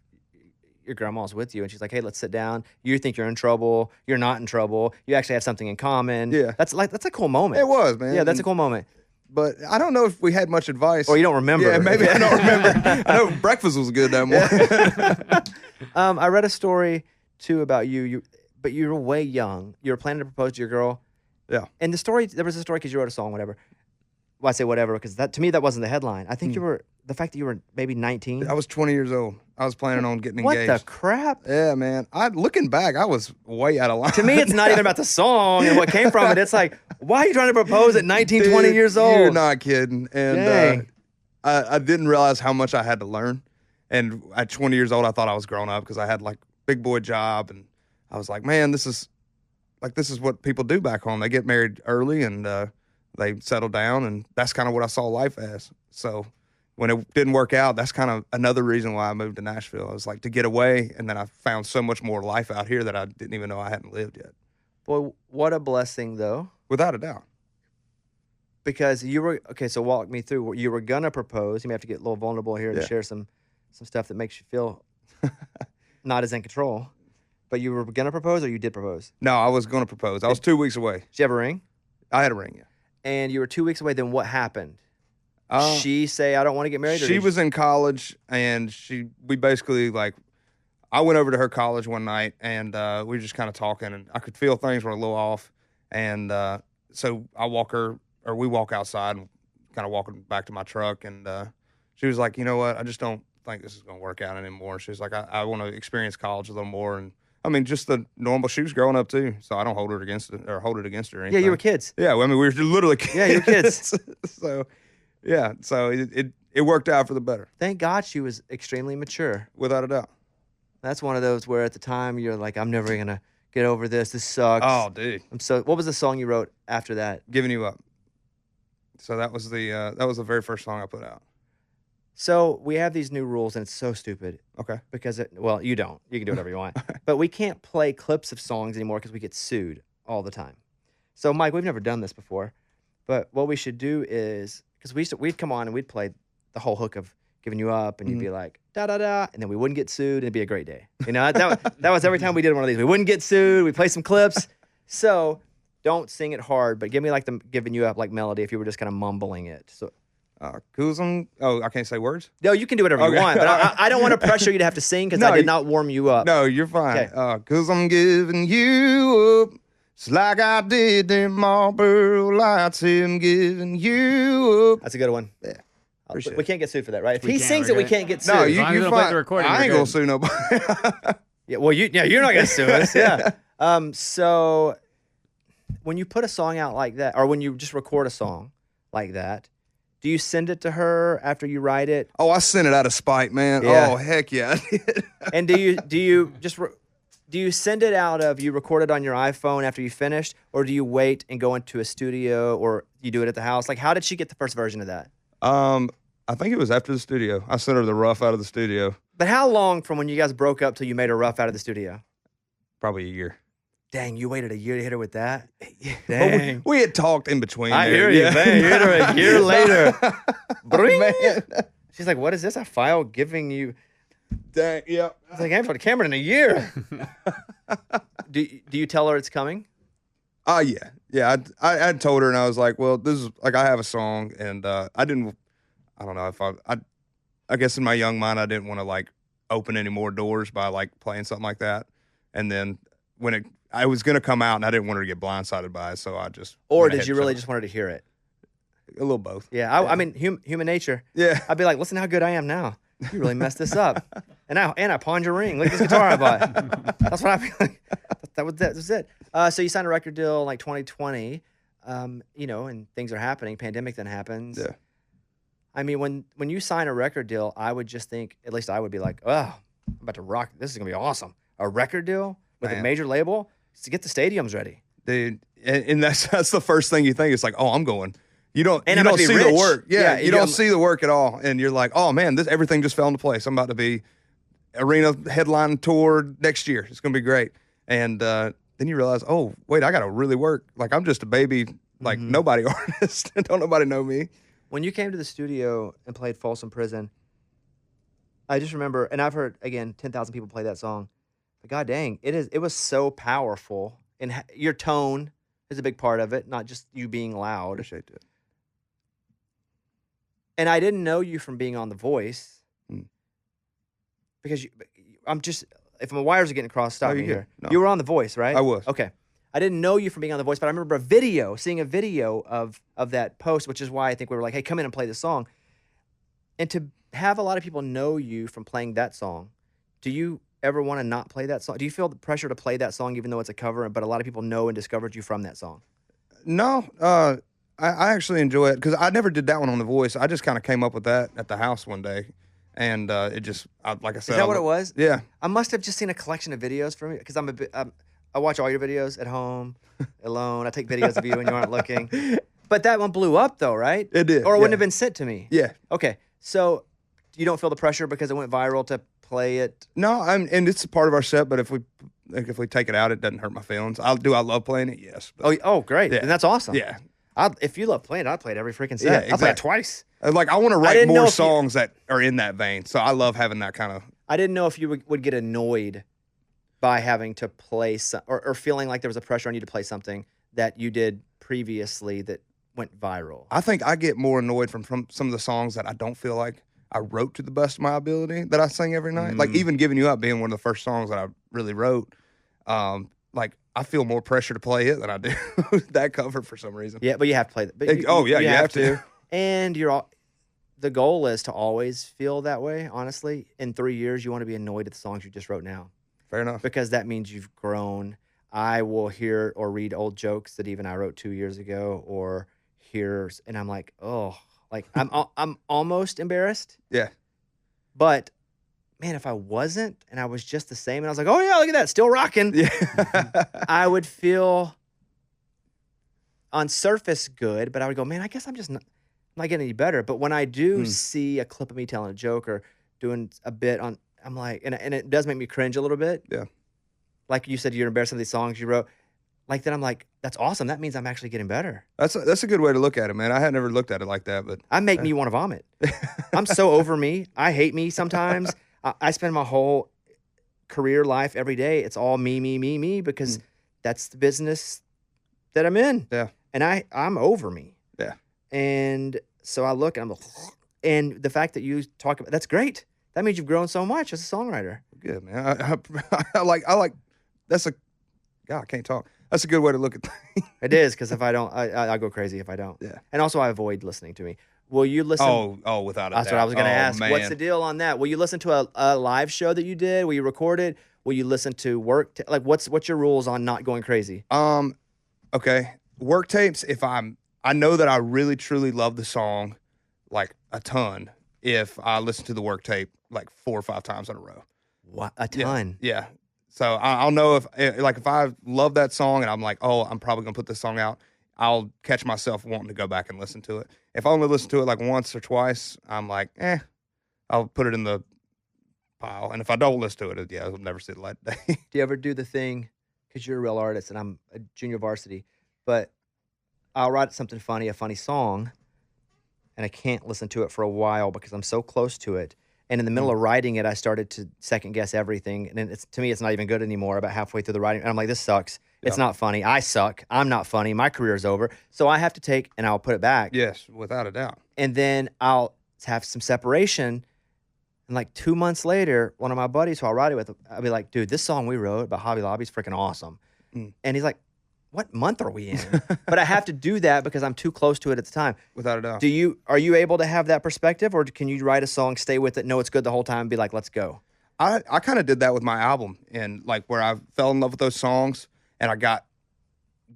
your grandma's with you and she's like, hey, let's sit down. You think you're in trouble. You're not in trouble. You actually have something in common. Yeah. That's a cool moment. It was, man. Yeah, that's a cool moment. But I don't know if we had much advice. Or you don't remember. Yeah, maybe I don't remember. I know breakfast was good that morning. I read a story, too, about you. But you were way young. You were planning to propose to your girl. Yeah. And there was a story because you wrote a song, whatever. Well, I say whatever because to me, that wasn't the headline. I think the fact that you were maybe 19. I was 20 years old. I was planning on getting engaged. What the crap? Yeah, man. Looking back, I was way out of line. To me, it's not even about the song and what came from it. It's like, why are you trying to propose at 19, 20 years old? You're not kidding. And Dang. I didn't realize how much I had to learn. And at 20 years old, I thought I was grown up because I had like big boy job. And I was like, man, this is what people do back home. They get married early and they settle down. And that's kind of what I saw life as. So when it didn't work out, that's kind of another reason why I moved to Nashville. I was like to get away, and then I found so much more life out here that I didn't even know I hadn't lived yet. Boy, what a blessing, though. Without a doubt. Because you were, okay, so walk me through. You were going to propose. You may have to get a little vulnerable here and share some stuff that makes you feel not as in control. But you were going to propose or you did propose? No, I was going to propose. I was 2 weeks away. Did you have a ring? I had a ring, yeah. And you were 2 weeks away, then what happened? She say, I don't want to get married? She was in college, and we basically, like, I went over to her college one night, and we were just kind of talking, and I could feel things were a little off. And so we walk outside and kind of walking back to my truck, and she was like, you know what, I just don't think this is going to work out anymore. She was like, I want to experience college a little more. And I mean, just the normal. She was growing up too, so I don't hold it against her or anything. Yeah, you were kids. Yeah, I mean, we were literally kids. Yeah, you were kids. So, yeah, so it worked out for the better. Thank God she was extremely mature. Without a doubt. That's one of those where at the time you're like, I'm never gonna get over this. This sucks. Oh, dude. What was the song you wrote after that? Giving You Up. So that was the very first song I put out. So we have these new rules, and it's so stupid. Okay. Because you don't. You can do whatever you want. But we can't play clips of songs anymore because we get sued all the time. So Mike, we've never done this before, but what we should do is because we'd come on and we'd play the whole hook of Giving You Up, and you'd be like da da da, and then we wouldn't get sued, and it'd be a great day. You know, that was every time we did one of these. We wouldn't get sued. We play some clips. So don't sing it hard, but give me like the Giving You Up like melody if you were just kind of mumbling it. So. I can't say words? No, you can do whatever you want, but I don't want to pressure you to have to sing because I did not warm you up. No, you're fine. Okay. 'Cause I'm giving you up. It's like I did them Marlboro Lights. I'm giving you up. That's a good one. Yeah. We can't get sued for that, right? If he can't, sings we're it, we good. can't get sued. No, As long as you're we don't play fine. the recording, I we're ain't going good. to sue nobody. Yeah, well, you're not going to sue us. Yeah. So when you put a song out like that, or when you just record a song like that, do you send it to her after you write it? Oh, I sent it out of spite, man. Yeah. Oh, heck yeah, I did. And do you send it out of you record it on your iPhone after you finished, or do you wait and go into a studio, or you do it at the house? Like, how did she get the first version of that? I think it was after the studio. I sent her the rough out of the studio. But how long from when you guys broke up till you made a rough out of the studio? Probably a year. Dang, you waited a year to hit her with that? But Dang. we had talked in between. I there. hear you, man. You hit her a year later. Bring. Man. She's like, what is this? A file giving you? Dang, yeah. I was like, I haven't put a camera in a year. Do you tell her it's coming? Yeah. I told her, and I was like, well, this is like, I have a song, and I don't know if I guess in my young mind, I didn't want to like open any more doors by like playing something like that. And then when I was going to come out, and I didn't want her to get blindsided by it, so I just. Or did you really just want her to hear it? A little both. Yeah, I mean, human nature. Yeah. I'd be like, listen how good I am now. You really messed this up. And I pawned your ring. Look at this guitar I bought. That's what I feel like. That was it. So you signed a record deal in like 2020, and things are happening. Pandemic then happens. Yeah. I mean, when you sign a record deal, I would just think, at least I would be like, oh, I'm about to rock. This is going to be awesome. A record deal with a major label to get the stadiums ready. Dude, and that's the first thing you think. It's like, oh, I'm going. You don't see rich. the work. Yeah, you don't get- see the work at all. And you're like, oh, man, everything just fell into place. I'm about to be arena headline tour next year. It's going to be great. And then you realize, oh, wait, I got to really work. Like, I'm just a baby, like, nobody artist. Don't nobody know me. When you came to the studio and played Folsom Prison, I just remember, and I've heard, again, 10,000 people play that song. But God dang, it was so powerful. And your tone is a big part of it, not just you being loud. Appreciate it. And I didn't know you from being on The Voice. Mm. Because if my wires are getting crossed, stop Oh, me you're good. here. No. You were on The Voice, right? I was. Okay. I didn't know you from being on The Voice, but I remember seeing a video of that post, which is why I think we were like, hey, come in and play this song. And to have a lot of people know you from playing that song, do you ever want to not play that song? Do you feel the pressure to play that song even though it's a cover, but a lot of people know and discovered you from that song? No, I actually enjoy it because I never did that one on The Voice. I just kind of came up with that at the house one day. And it just, like I said. Is that what it was? Yeah. I must have just seen a collection of videos from you because I watch all your videos at home, alone. I take videos of you when you aren't looking. But that one blew up though, right? It did. Or it wouldn't have been sent to me. Yeah. Okay. So you don't feel the pressure because it went viral to play it? No, and it's a part of our set, but if we take it out, it doesn't hurt my feelings. I love playing it? Yes. But, Oh, great. Yeah. And that's awesome. yeah. If you love playing it, I'd play it every freaking set. Yeah, I'll play it exactly. twice. Like, I want to I write didn't know more if you- songs that are in that vein. So I love having that kind of. I didn't know if you would get annoyed by having to play or feeling like there was a pressure on you to play something that you did previously that went viral. I think I get more annoyed from some of the songs that I don't feel like I wrote to the best of my ability that I sing every night. Like, even Giving You Up being one of the first songs that I really wrote. Like, I feel more pressure to play it than I do that cover for some reason. Yeah, but you have to play that. But You have to. And the goal is to always feel that way, honestly. In 3 years, you want to be annoyed at the songs you just wrote now. Fair enough. Because that means you've grown. I will hear or read old jokes that even I wrote 2 years ago or hear, and I'm like, oh, like I'm almost embarrassed. Yeah. But man, if I wasn't and I was just the same and I was like, oh yeah, look at that, still rocking. Yeah. I would feel on surface good, but I would go, man, I guess I'm not getting any better. But when I do see a clip of me telling a joke or doing a bit on, I'm like, and it does make me cringe a little bit. Yeah. Like you said, you're embarrassed of these songs you wrote. Like then I'm like, that's awesome. That means I'm actually getting better. That's a good way to look at it, man. I had never looked at it like that, but I make me want to vomit. I'm so over me. I hate me sometimes. I spend my whole career life every day. It's all me because that's the business that I'm in. Yeah. And I'm over me. Yeah. And so I look and I'm like, and the fact that you talk about that's great. That means you've grown so much as a songwriter. good, man. I like that's a God, I can't talk. That's a good way to look at things. It is, because if I don't, I go crazy if I don't. Yeah. And also I avoid listening to me. Will you listen? Oh, without a That's doubt. what I was going to ask. Man. What's the deal on that? Will you listen to a live show that you did? Will you record it? Will you listen to work? Like, what's your rules on not going crazy? Okay. Work tapes, I know that I really, truly love the song, like, a ton, if I listen to the work tape, like, 4 or 5 times in a row. What? A ton? Yeah. So I'll know if I love that song and I'm like, oh, I'm probably going to put this song out, I'll catch myself wanting to go back and listen to it. If I only listen to it, like, once or twice, I'm like, I'll put it in the pile. And if I don't listen to it, I'll never see the light of day. Do you ever do the thing? because you're a real artist and I'm a junior varsity, but I'll write something funny, a funny song, and I can't listen to it for a while because I'm so close to it. And in the middle of writing it, I started to second guess everything. And then to me, it's not even good anymore about halfway through the writing. And I'm like, this sucks. It's not funny. I suck. I'm not funny. My career's over. So I have to take, and I'll put it back. Yes, without a doubt. And then I'll have some separation. And like 2 months later, one of my buddies who I'll write it with, I'll be like, dude, this song we wrote about Hobby Lobby is freaking awesome. And he's like, what month are we in? But I have to do that because I'm too close to it at the time. Without a doubt. Are you able to have that perspective, or can you write a song, stay with it, know it's good the whole time, and be like, let's go? I kind of did that with my album, and like where I fell in love with those songs, and I got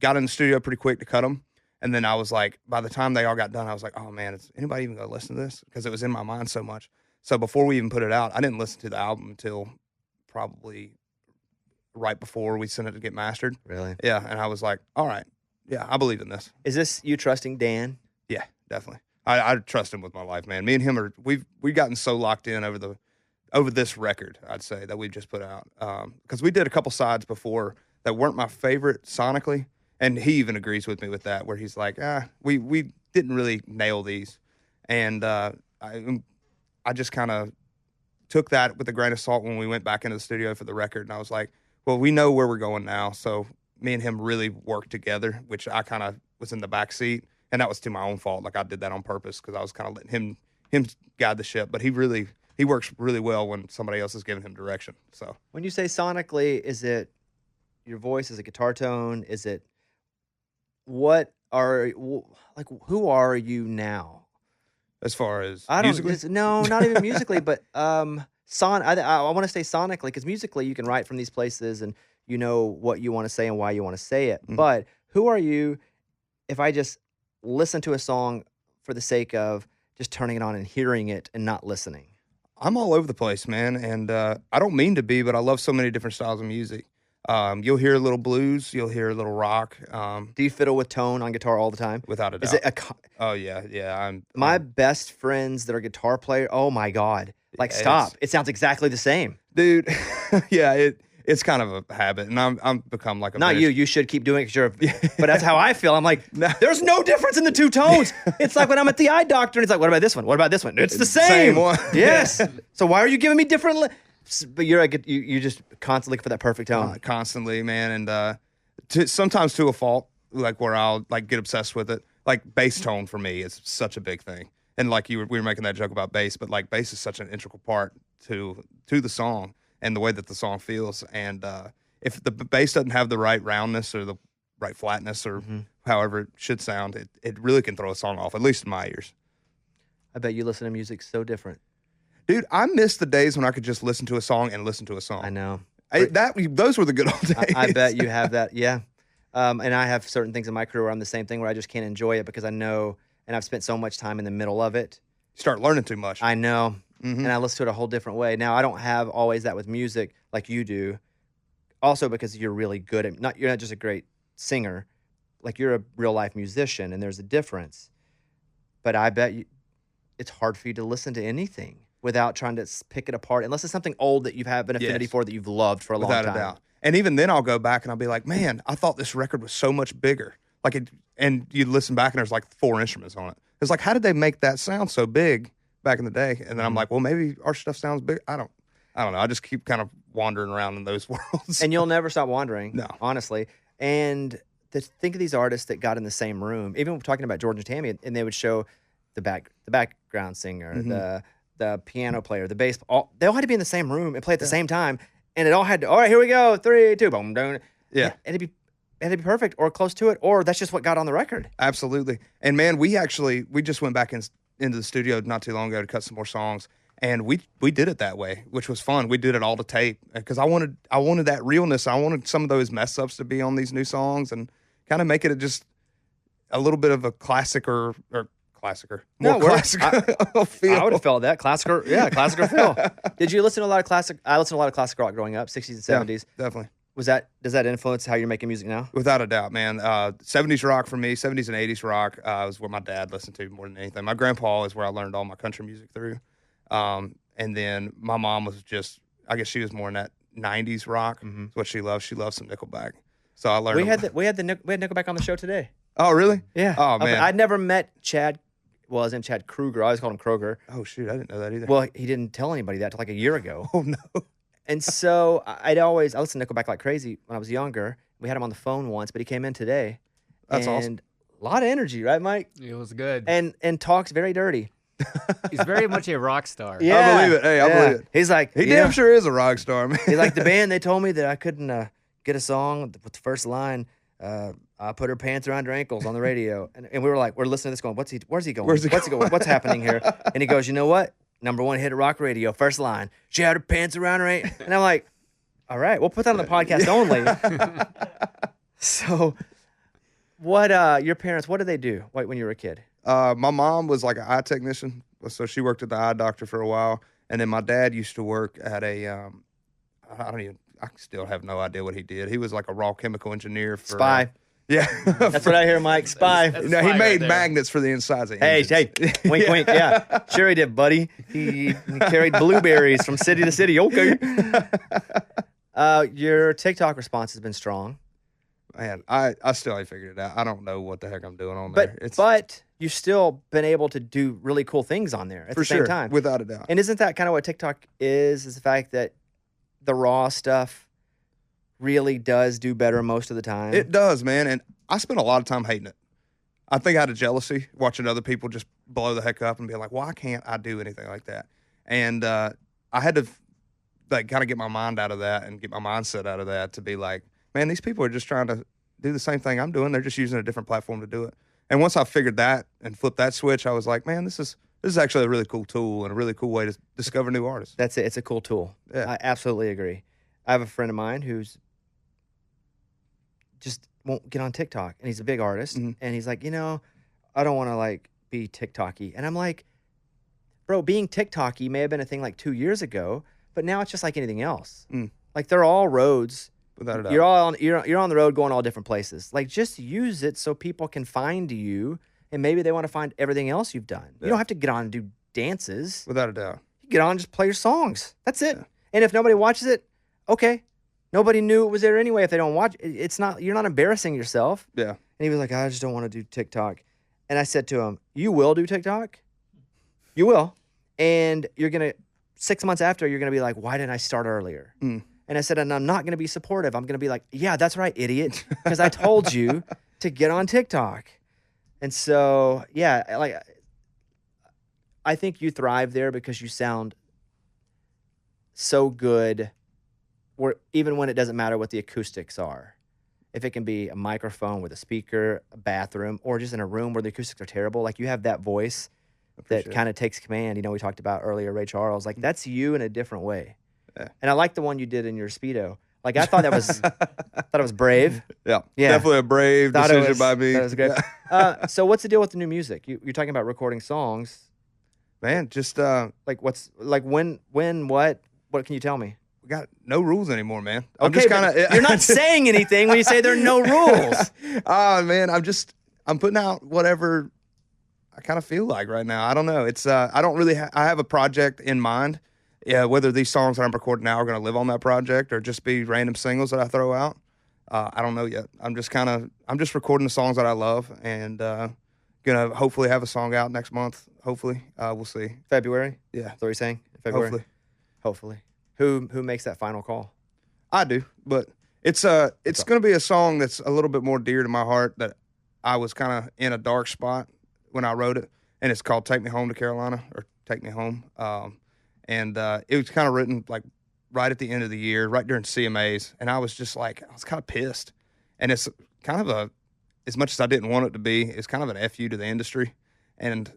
in the studio pretty quick to cut them, and then I was like, by the time they all got done, I was like, oh man, is anybody even gonna listen to this? Because it was in my mind so much. So before we even put it out, I didn't listen to the album until probably right before we sent it to get mastered. Really? Yeah, and I was like, all right, yeah, I believe in this. Is this you trusting Dan? Yeah, definitely. I trust him with my life, man. Me and him we've gotten so locked in over this record, I'd say, that we just put out. Because we did a couple sides before that weren't my favorite sonically, and he even agrees with me with that, where he's like, we didn't really nail these, and I just kind of took that with a grain of salt when we went back into the studio for the record, and I was like, well, we know where we're going now, so me and him really worked together, which I kind of was in the back seat, and that was to my own fault. Like, I did that on purpose because I was kind of letting him guide the ship, but he works really well when somebody else is giving him direction. So When you say sonically, is it your voice? Is it guitar tone? Is it who are you now? as far as I don't musically, no, not even musically, but I want to say sonically, because musically you can write from these places and you know what you want to say and why you want to say it. But who are you if I just listen to a song for the sake of just turning it on and hearing it and not listening? I'm all over the place, man, and I don't mean to be, but I love so many different styles of music. You'll hear a little blues, you'll hear a little rock. Do you fiddle with tone on guitar all the time? Without a doubt. Is it Oh yeah. my best friends that are guitar players? Oh my God! Like, Yeah, stop! It sounds exactly the same. dude. Yeah, it's kind of a habit, and I'm become like a Not you. You should keep doing it because but that's how I feel. I'm like, there's no difference in the two tones. It's like when I'm at the eye doctor and he's like, what about this one? What about this one? It's the same. Same one. Yes. So why are you giving me different? But you just constantly look for that perfect tone. Constantly, man, and sometimes to a fault, like where I'll like get obsessed with it. Like bass tone for me is such a big thing, and like we were making that joke about bass, but like bass is such an integral part to the song and the way that the song feels. And if the bass doesn't have the right roundness or the right flatness or however it should sound, it really can throw a song off, at least in my ears. I bet you listen to music so different. Dude, I miss the days when I could just listen to a song and listen to a song. I know. Those were the good old days. I bet you have that. Yeah. And I have certain things in my career where I'm the same thing, where I just can't enjoy it because I know, and I've spent so much time in the middle of it. You start learning too much. I know. And I listen to it a whole different way. Now, I don't have always that with music like you do. Also because you're really good at, you're not just a great singer, like you're a real life musician, and there's a difference. But I bet it's hard for you to listen to anything without trying to pick it apart, unless it's something old that you have an affinity for, that you've loved for a long time. Without a doubt. And even then I'll go back and I'll be like, man, I thought this record was so much bigger. And you listen back and there's like 4 instruments on it. It's like, how did they make that sound so big back in the day? And then I'm like, well, maybe our stuff sounds big. I don't know. I just keep kind of wandering around in those worlds. And you'll never stop wandering, No. honestly. And to think of these artists that got in the same room, even we're talking about George and Tammy, and they would show the background singer, the piano player, the bass, they all had to be in the same room and play at the same time. And it all had to, all right, here we go, 3, 2, boom, boom. Yeah. And it had to be perfect or close to it, or that's just what got on the record. Absolutely. And man, we just went back into the studio not too long ago to cut some more songs. And we did it that way, which was fun. We did it all to tape because I wanted that realness. I wanted some of those mess ups to be on these new songs and kind of make it just a little bit of a classicer feel. I would have felt that classical feel. Did you listen to a lot of classic? I listened to a lot of classic rock growing up, 60s and 70s. Yeah, definitely. Does that influence how you're making music now? Without a doubt, man. 70s rock for me, 70s and 80s rock was what my dad listened to more than anything. My grandpa is where I learned all my country music through. And then my mom was just, I guess she was more in that 90s rock. Is what she loves. She loves some Nickelback. So I learned. We had Nickelback on the show today. Oh, really? Yeah. Oh, man. I'd never met Chad. Well, his name Chad Kruger. I always called him Kroger. Oh, shoot. I didn't know that either. Well, he didn't tell anybody that till like a year ago. Oh, no. And so I listened to Nickelback like crazy when I was younger. We had him on the phone once, but he came in today. That's and awesome. A lot of energy, right, Mike? It was good. And talks very dirty. He's very much a rock star. Yeah. I believe it. Hey, I believe it. He's like, He damn sure is a rock star, man. he's like, the band, they told me that I couldn't get a song with the first line. I put her pants around her ankles on the radio. And we were like, we're listening to this going, where's he going? What's happening here? And he goes, you know what? #1 hit at rock radio, first line. She had her pants around her ankles. And I'm like, all right, we'll put that on the podcast only. So what, your parents, what did they do when you were a kid? My mom was like an eye technician, so she worked at the eye doctor for a while. And then my dad used to work at I still have no idea what he did. He was like a raw chemical engineer for Spy. Yeah. That's what I hear, Mike. Spy. That's No, he spy made right there. magnets for the insides of Hey, engines. wink, wink. Yeah, sure he did, buddy. He carried blueberries from city to city. Okay. Your TikTok response has been strong, Man, I still ain't figured it out. I don't know what the heck I'm doing on there. but you've still been able to do really cool things on there at for the same sure, time. without a doubt. And isn't that kind of what TikTok is the fact that the raw stuff really does do better most of the time? It does, man. And I spent a lot of time hating it. I think out of jealousy, watching other people just blow the heck up and being like, why can't I do anything like that? And I had to like kind of get my mind out of that and get my mindset out of that to be like, man, these people are just trying to do the same thing I'm doing. They're just using a different platform to do it. And once I figured that and flipped that switch, I was like, man, this is actually a really cool tool and a really cool way to discover new artists. That's it. It's a cool tool. Yeah. I absolutely agree. I have a friend of mine who's just won't get on TikTok, and he's a big artist, Mhm. and he's like, I don't want to like be TikTok-y. And I'm like, bro, being TikTok-y may have been a thing like 2 years ago, but now it's just like anything else. Mm. Like they're all roads. Without a doubt. You're on the road going all different places. Like just use it so people can find you, and maybe they want to find everything else you've done. You Yeah. don't have to get on and do dances. Without a doubt. You get on and just play your songs. That's it. Yeah. And if nobody watches it, okay. Nobody knew it was there anyway. If they don't watch it, you're not embarrassing yourself. Yeah. And he was like, I just don't want to do TikTok. And I said to him, you will do TikTok. You will. And you're going to, 6 months after, you're going to be like, why didn't I start earlier? Mm. And I said, and I'm not going to be supportive. I'm going to be like, yeah, that's right, idiot. Because I told you to get on TikTok. And so, yeah, like, I think you thrive there because you sound so good, where even when it doesn't matter what the acoustics are. If it can be a microphone with a speaker, a bathroom, or just in a room where the acoustics are terrible, like you have that voice that Appreciate it. kind of takes command. We talked about earlier, Ray Charles. Like that's you in a different way. Yeah. And I like the one you did in your Speedo. Like I thought that was brave. Yeah. Yeah. Definitely a brave Thought it decision was- by me. That was good. Yeah. So what's the deal with the new music? You're talking about recording songs. Man, just Like what's like when what can you tell me? we got no rules anymore, man. I'm Okay, just but kind of you're not saying anything when you say there are no rules. Oh man, I'm putting out whatever I kind of feel like right now. I don't know. It's I don't really I have a project in mind. Yeah, whether these songs that I'm recording now are going to live on that project or just be random singles that I throw out, I don't know yet. I'm just recording the songs that I love and gonna hopefully have a song out next month. Hopefully, we'll see. February? Yeah, That's what you're saying? February? hopefully. Who makes that final call? I do, but it's going to be a song that's a little bit more dear to my heart. That I was kind of in a dark spot when I wrote it, and it's called "Take Me Home to Carolina" or "Take Me Home." And it was kind of written like right at the end of the year, right during CMAs, and I was just like, I was kind of pissed, and it's kind of as much as I didn't want it to be, it's kind of an FU to the industry, and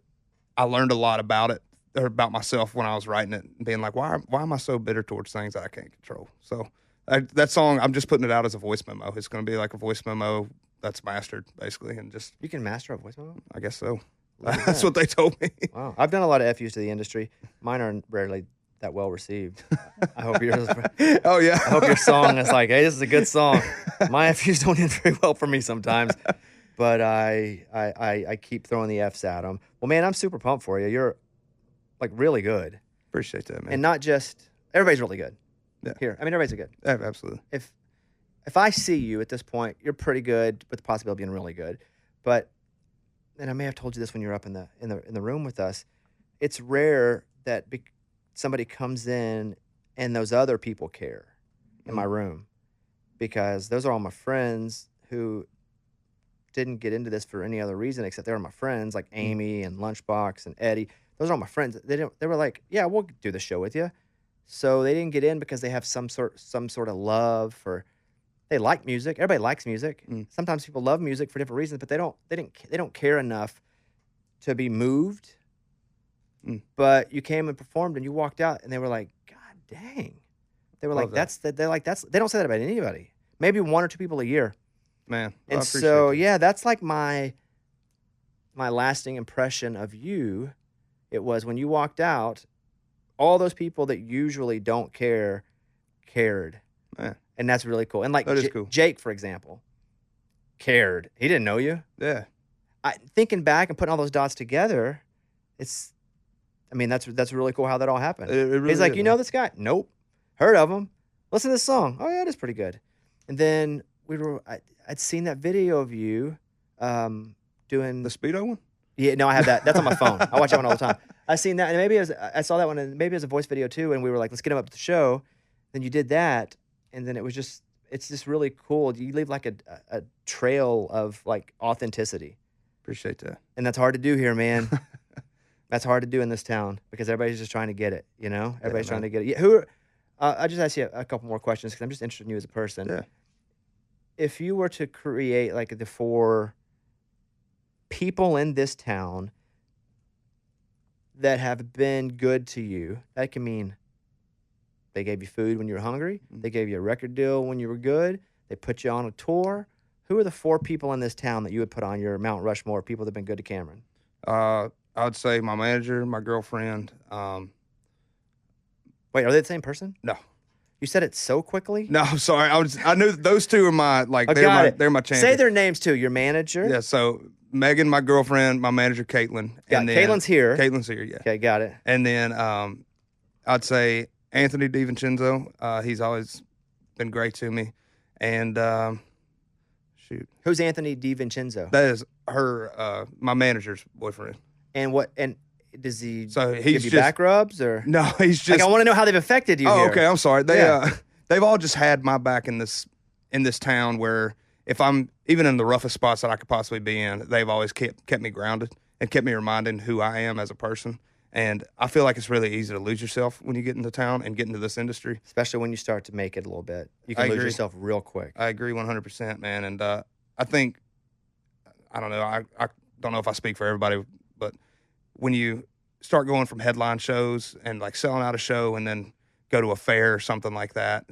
I learned a lot about it. Or about myself when I was writing it, and being like, why am I so bitter towards things that I can't control? So that song, I'm just putting it out as a voice memo. It's going to be like a voice memo that's mastered, basically, and just You can master a voice memo? I guess so. Look at That's that. what they told me. Wow. I've done a lot of FUs to the industry. Mine are rarely that well received. I hope yours. Oh yeah. I hope your song is like, hey, this is a good song. My FUs don't end very well for me sometimes, but I keep throwing the Fs at them. Well, man, I'm super pumped for you. You're like really good, Appreciate that, man. and not just everybody's really good. Yeah. Here, I mean, everybody's good. Yeah, absolutely. If if I see you at this point, you're pretty good with the possibility of being really good. But, and I may have told you this when you're up in the room with us, it's rare that somebody comes in and those other people care in my room, because those are all my friends who didn't get into this for any other reason except they were my friends, like Amy and Lunchbox and Eddie. Those are all my friends. They were like, yeah, we'll do the show with you. So they didn't get in because they have some sort of love for. They like music. Everybody likes music. Sometimes people love music for different reasons, but they don't care enough to be moved. But you came and performed and you walked out and they were like, God dang. They were like, they're like, they don't say that about anybody. Maybe 1 or 2 people a year. Man. And I appreciate so, that. yeah, that's like my lasting impression of you. It was when you walked out, all those people that usually don't care cared. Man. And that's really cool. And like That is cool. Jake, for example, cared. He didn't know you. Yeah. Thinking back and putting all those dots together, that's really cool how that all happened. It really He's like, is, you man. know this guy? Nope. Heard of him. Listen to this song. Oh yeah, it is pretty good. And then I'd seen that video of you doing The Speedo one? Yeah, no, I have that. That's on my phone. I watch that one all the time. I seen that, and maybe I saw that one, and maybe it was a voice video too. And we were like, let's get him up to the show. Then you did that, and then it's just really cool. You leave like a trail of like authenticity, Appreciate that. and that's hard to do here, man. That's hard to do in this town because everybody's just trying to get it. You know, everybody's trying to get it. Yeah, I just ask you a couple more questions because I'm just interested in you as a person. Yeah. If you were to create like the 4 people in this town that have been good to you, that can mean they gave you food when you were hungry, they gave you a record deal when you were good, they put you on a tour. Who are the 4 people in this town that you would put on your Mount Rushmore, people that have been good to Cameron? I would say my manager, my girlfriend. Wait, are they the same person? No. You said it so quickly? No, I'm sorry. I knew those 2 are my I got it. they're my champions. Say their names too. Your manager? Yeah, so Megan, my girlfriend, my manager Caitlin. Yeah, and then Caitlin's here. Caitlin's here, yeah. Okay, got it. And then I'd say Anthony DiVincenzo. He's always been great to me. And shoot. Who's Anthony DiVincenzo? That is her my manager's boyfriend. And does he So he's give you just back rubs or? No, he's just Like I want to know how they've affected you Oh, here. okay. I'm sorry. Yeah. They've all just had my back in this town where if I'm even in the roughest spots that I could possibly be in, they've always kept me grounded and kept me reminding who I am as a person. And I feel like it's really easy to lose yourself when you get into town and get into this industry. Especially when you start to make it a little bit. You can I lose agree. yourself real quick. I agree 100%, man. And I think, I don't know, I don't know if I speak for everybody, but when you start going from headline shows and like selling out a show and then go to a fair or something like that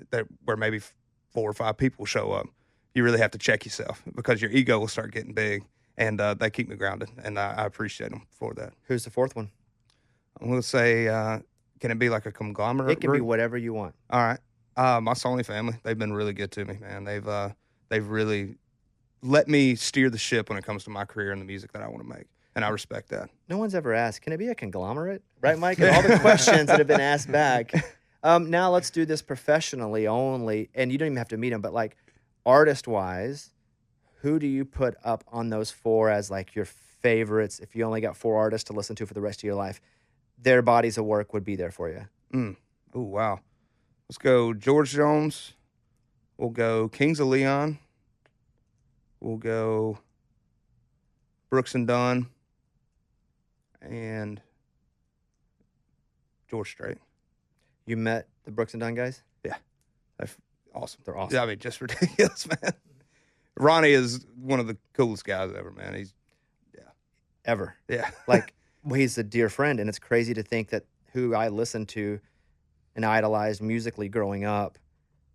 where maybe 4 or 5 people show up, you really have to check yourself because your ego will start getting big, and they keep me grounded, and I appreciate them for that. Who's the 4th one? I'm going to say, can it be like a conglomerate It can be group? whatever you want. All right. My Sony family, they've been really good to me, man. They've really let me steer the ship when it comes to my career and the music that I want to make, and I respect that. No one's ever asked, can it be a conglomerate? Right, Mike? And all the questions that have been asked back. Now let's do this professionally only, and you don't even have to meet them, but like artist-wise, who do you put up on those 4 as like your favorites if you only got 4 artists to listen to for the rest of your life? Their bodies of work would be there for you. Oh, wow. Let's go George Jones. We'll go Kings of Leon. We'll go Brooks and Dunn. And George Strait. You met the Brooks and Dunn guys? Yeah. They're awesome. They're awesome. Yeah, I mean, just ridiculous, man. Ronnie is one of the coolest guys ever, man. He's, Ever. yeah. Like, well, he's a dear friend, and it's crazy to think that who I listened to and idolized musically growing up,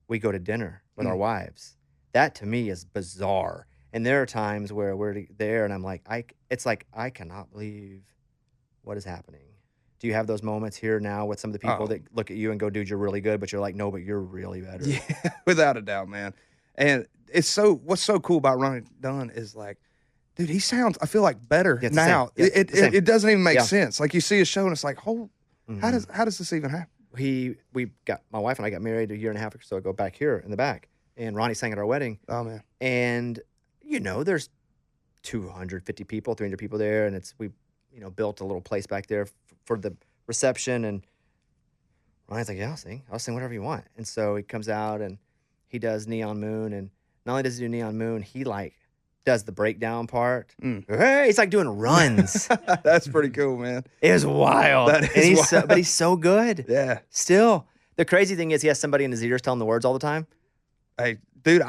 we go to dinner with our wives. That to me is bizarre. And there are times where we're there, and I'm like, I cannot believe what is happening. Do you have those moments here now with some of the people that look at you and go, dude, you're really good, but you're like, no, but you're really better. Yeah, without a doubt, man. And what's so cool about Ronnie Dunn is like, dude, he sounds, I feel like better Yeah, it's the now. same. Yeah, it's the same. It doesn't even make Yeah. sense. Like you see a show and it's like, how does this even happen? My wife and I got married a year and a half or so ago back here in the back. and Ronnie sang at our wedding. Oh man. And there's 250 people, 300 people there, and we built a little place back there for the reception. And Ronnie's like, "Yeah, I'll sing whatever you want." And so he comes out and he does Neon Moon, and not only does he do Neon Moon, he like does the breakdown part. Hey, he's like doing runs. That's pretty cool, man. It was wild. That is wild. But he's so good. Yeah. Still, the crazy thing is he has somebody in his ears telling the words all the time. Hey, dude,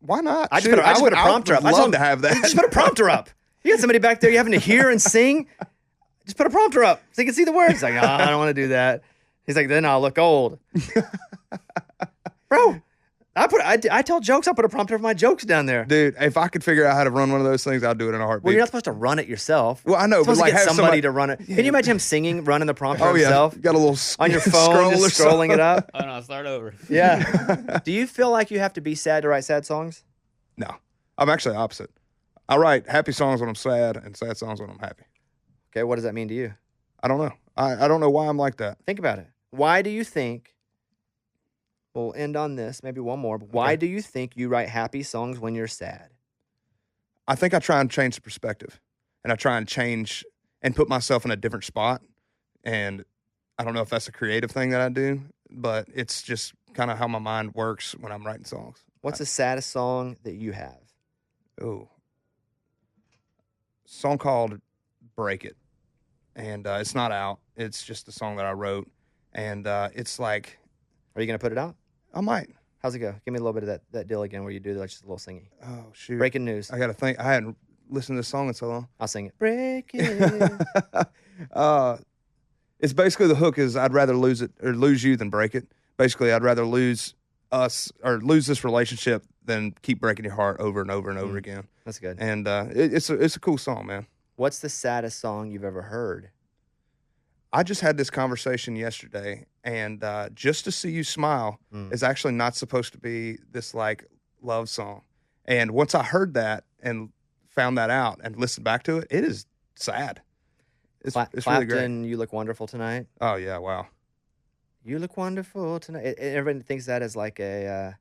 why not? I just put a prompter up. I would love to have that. Just put a prompter up. You got somebody back there you having to hear and sing. Just put a prompter up so you can see the words. Like, I don't want to do that. He's like, then I'll look old. Bro, I tell jokes. I put a prompter for my jokes down there. Dude, if I could figure out how to run one of those things, I'd do it in a heartbeat. Well, you're not supposed to run it yourself. Well, I know, You're but supposed like to get have somebody to run it. Yeah. Can you imagine him singing, running the prompter Oh yeah, himself you got a little on your phone, just scrolling it up? Oh no, start over. Yeah. Do you feel like you have to be sad to write sad songs? No, I'm actually opposite. I write happy songs when I'm sad and sad songs when I'm happy. Okay, what does that mean to you? I don't know. I don't know why I'm like that. Think about it. Why do you think, we'll end on this, maybe one more, but why do you think you write happy songs when you're sad? I think I try and change the perspective, and I try and change and put myself in a different spot. And I don't know if that's a creative thing that I do, but it's just kind of how my mind works when I'm writing songs. What's the saddest song that you have? Oh, song called "Break It," and it's not out. It's just a song that I wrote, and it's like, Are you going to put it out? I might. How's it go? Give me a little bit of that deal again where you do like just a little singing. Oh shoot! Breaking news. I gotta think. I hadn't listened to this song in so long. I'll sing it. Break it. It's basically the hook is I'd rather lose it or lose you than break it. Basically, I'd rather lose us or lose this relationship than keep breaking your heart over and over and over again. That's good. And it's a cool song, man. What's the saddest song you've ever heard? I just had this conversation yesterday, and Just to See You Smile is actually not supposed to be this like love song. And once I heard that and found that out and listened back to it, it is sad. It's really great. Clapton, You Look Wonderful Tonight. Oh yeah, wow. You look wonderful tonight. Everybody thinks that as like a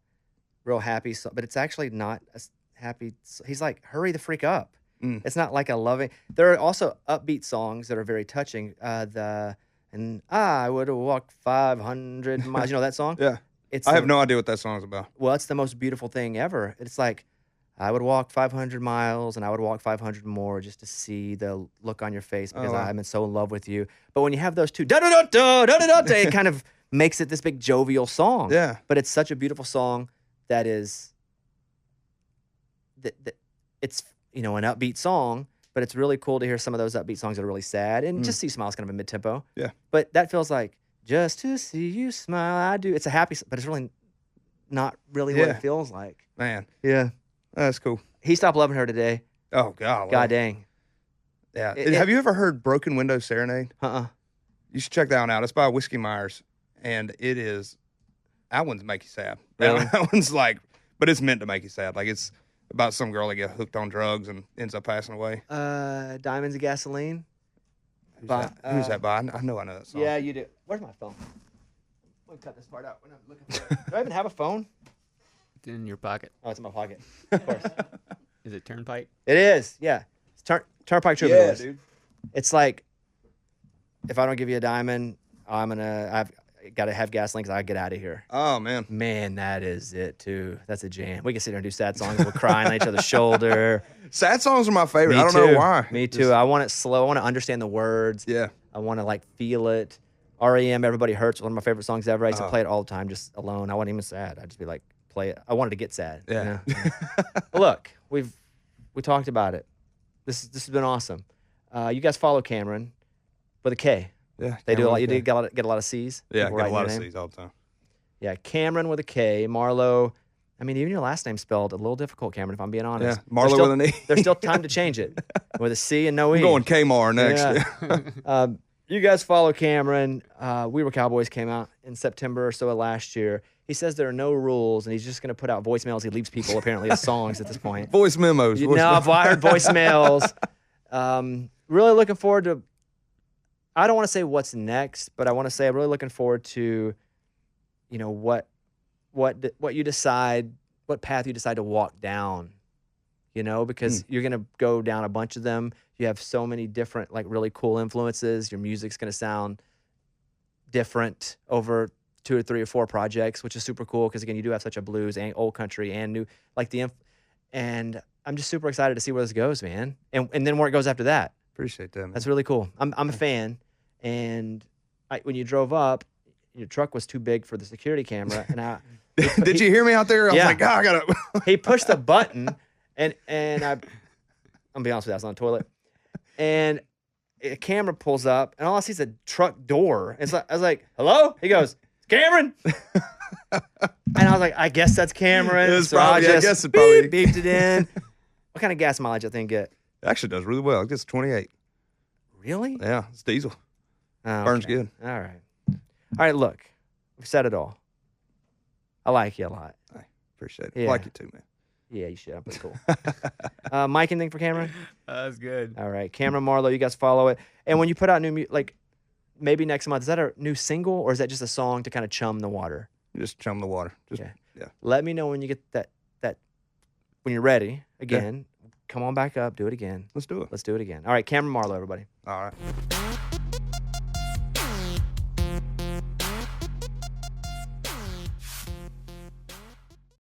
real happy song, but it's actually not a happy. He's like, hurry the freak up. It's not like a loving. There are also upbeat songs that are very touching. And I would walk 500 miles. You know that song? Yeah. I have no idea what that song's about. Well, it's the most beautiful thing ever. It's like, I would walk 500 miles and I would walk 500 more just to see the look on your face because I'm so in love with you. But when you have those two, da-da-da-da, it kind of makes it this big jovial song. Yeah. But it's such a beautiful song that is, it's, an upbeat song, but it's really cool to hear some of those upbeat songs that are really sad. And Just See You Smile is kind of a mid-tempo. Yeah. But that feels like, just to see you smile, I do. It's a happy, but it's really not really what it feels like. Man. Yeah. That's cool. He stopped loving her today. Oh, God. God dang. Yeah. Have you ever heard Broken Window Serenade? You should check that one out. It's by Whiskey Myers. And it is, that one's make you sad. Really? That one's like, but it's meant to make you sad. Like it's about some girl that gets hooked on drugs and ends up passing away. Diamonds and Gasoline. Who's that by? I know that song. Yeah, you do. Where's my phone? Let me cut this part out. We're not looking for it. Do I even have a phone? It's in your pocket. Oh, it's in my pocket. Of course. Is it Turnpike? It is. Yeah. It's Turnpike Troubadours. Yeah, dude. It's like, if I don't give you a diamond, I've got to have gasoline because I get out of here. Oh, man. Man, that is it, too. That's a jam. We can sit there and do sad songs. We're crying on each other's shoulder. Sad songs are my favorite. Me I don't too. know why. Me too. I want it slow. I want to understand the words. Yeah. I want to feel it. REM, Everybody Hurts, one of my favorite songs ever. I used to play it all the time just alone. I wasn't even sad. I'd just be like, play it. I wanted to get sad. Yeah. Well, look, we talked about it. This has been awesome. You guys follow Kameron with a K. Yeah. They do a lot. You did get a lot of C's. Yeah, People get a writing lot your of name? C's all the time. Yeah, Kameron with a K. Marlowe. I mean, even your last name spelled a little difficult, Cameron, if I'm being honest. Yeah, Marlowe with an E. There's still time to change it. With a C and no E. I'm going Kmar next. Yeah. You guys follow Kameron. We Were Cowboys came out in September or so of last year. He says there are no rules, and he's just going to put out voicemails. He leaves people, apparently, as songs at this point. Voice memos. I've wired voicemails. Really looking forward to, I don't want to say what's next, but I want to say I'm really looking forward to, what you decide what path you decide to walk down, you know, because you're gonna go down a bunch of them. You have so many different, like, really cool influences. Your music's gonna sound different over 2 or 3 or 4 projects, which is super cool because, again, you do have such a blues and old country and new, like and I'm just super excited to see where this goes, man. And then where it goes after that. Appreciate that, man. That's really cool. I'm a fan. And when you drove up, your truck was too big for the security camera. And Did you hear me out there? I was like, I gotta. He pushed the button, and I'm gonna be honest with you, I was on the toilet, and a camera pulls up, and all I see is a truck door. And so I was like, "Hello?" He goes, "Cameron." And I was like, "I guess that's Cameron." It was So probably, I I just guess it probably. beeped it in. What kind of gas mileage I think get? It actually does really well. It gets 28. Really? Yeah, it's diesel. Oh, Burns okay. good. All right. Look, we've said it all. I like you a lot. I appreciate it. Yeah. I like you too, man. Yeah, you should. I'm pretty cool. Mike, anything for Cameron? That's good. All right, Kameron Marlowe, you guys follow it. And when you put out new music, like maybe next month, is that a new single or is that just a song to kind of chum the water? Just chum the water. Just Okay. yeah. Let me know when you get that when you're ready again. Come on back up, do it again. Let's do it. Let's do it again. All right, Kameron Marlowe, everybody. All right.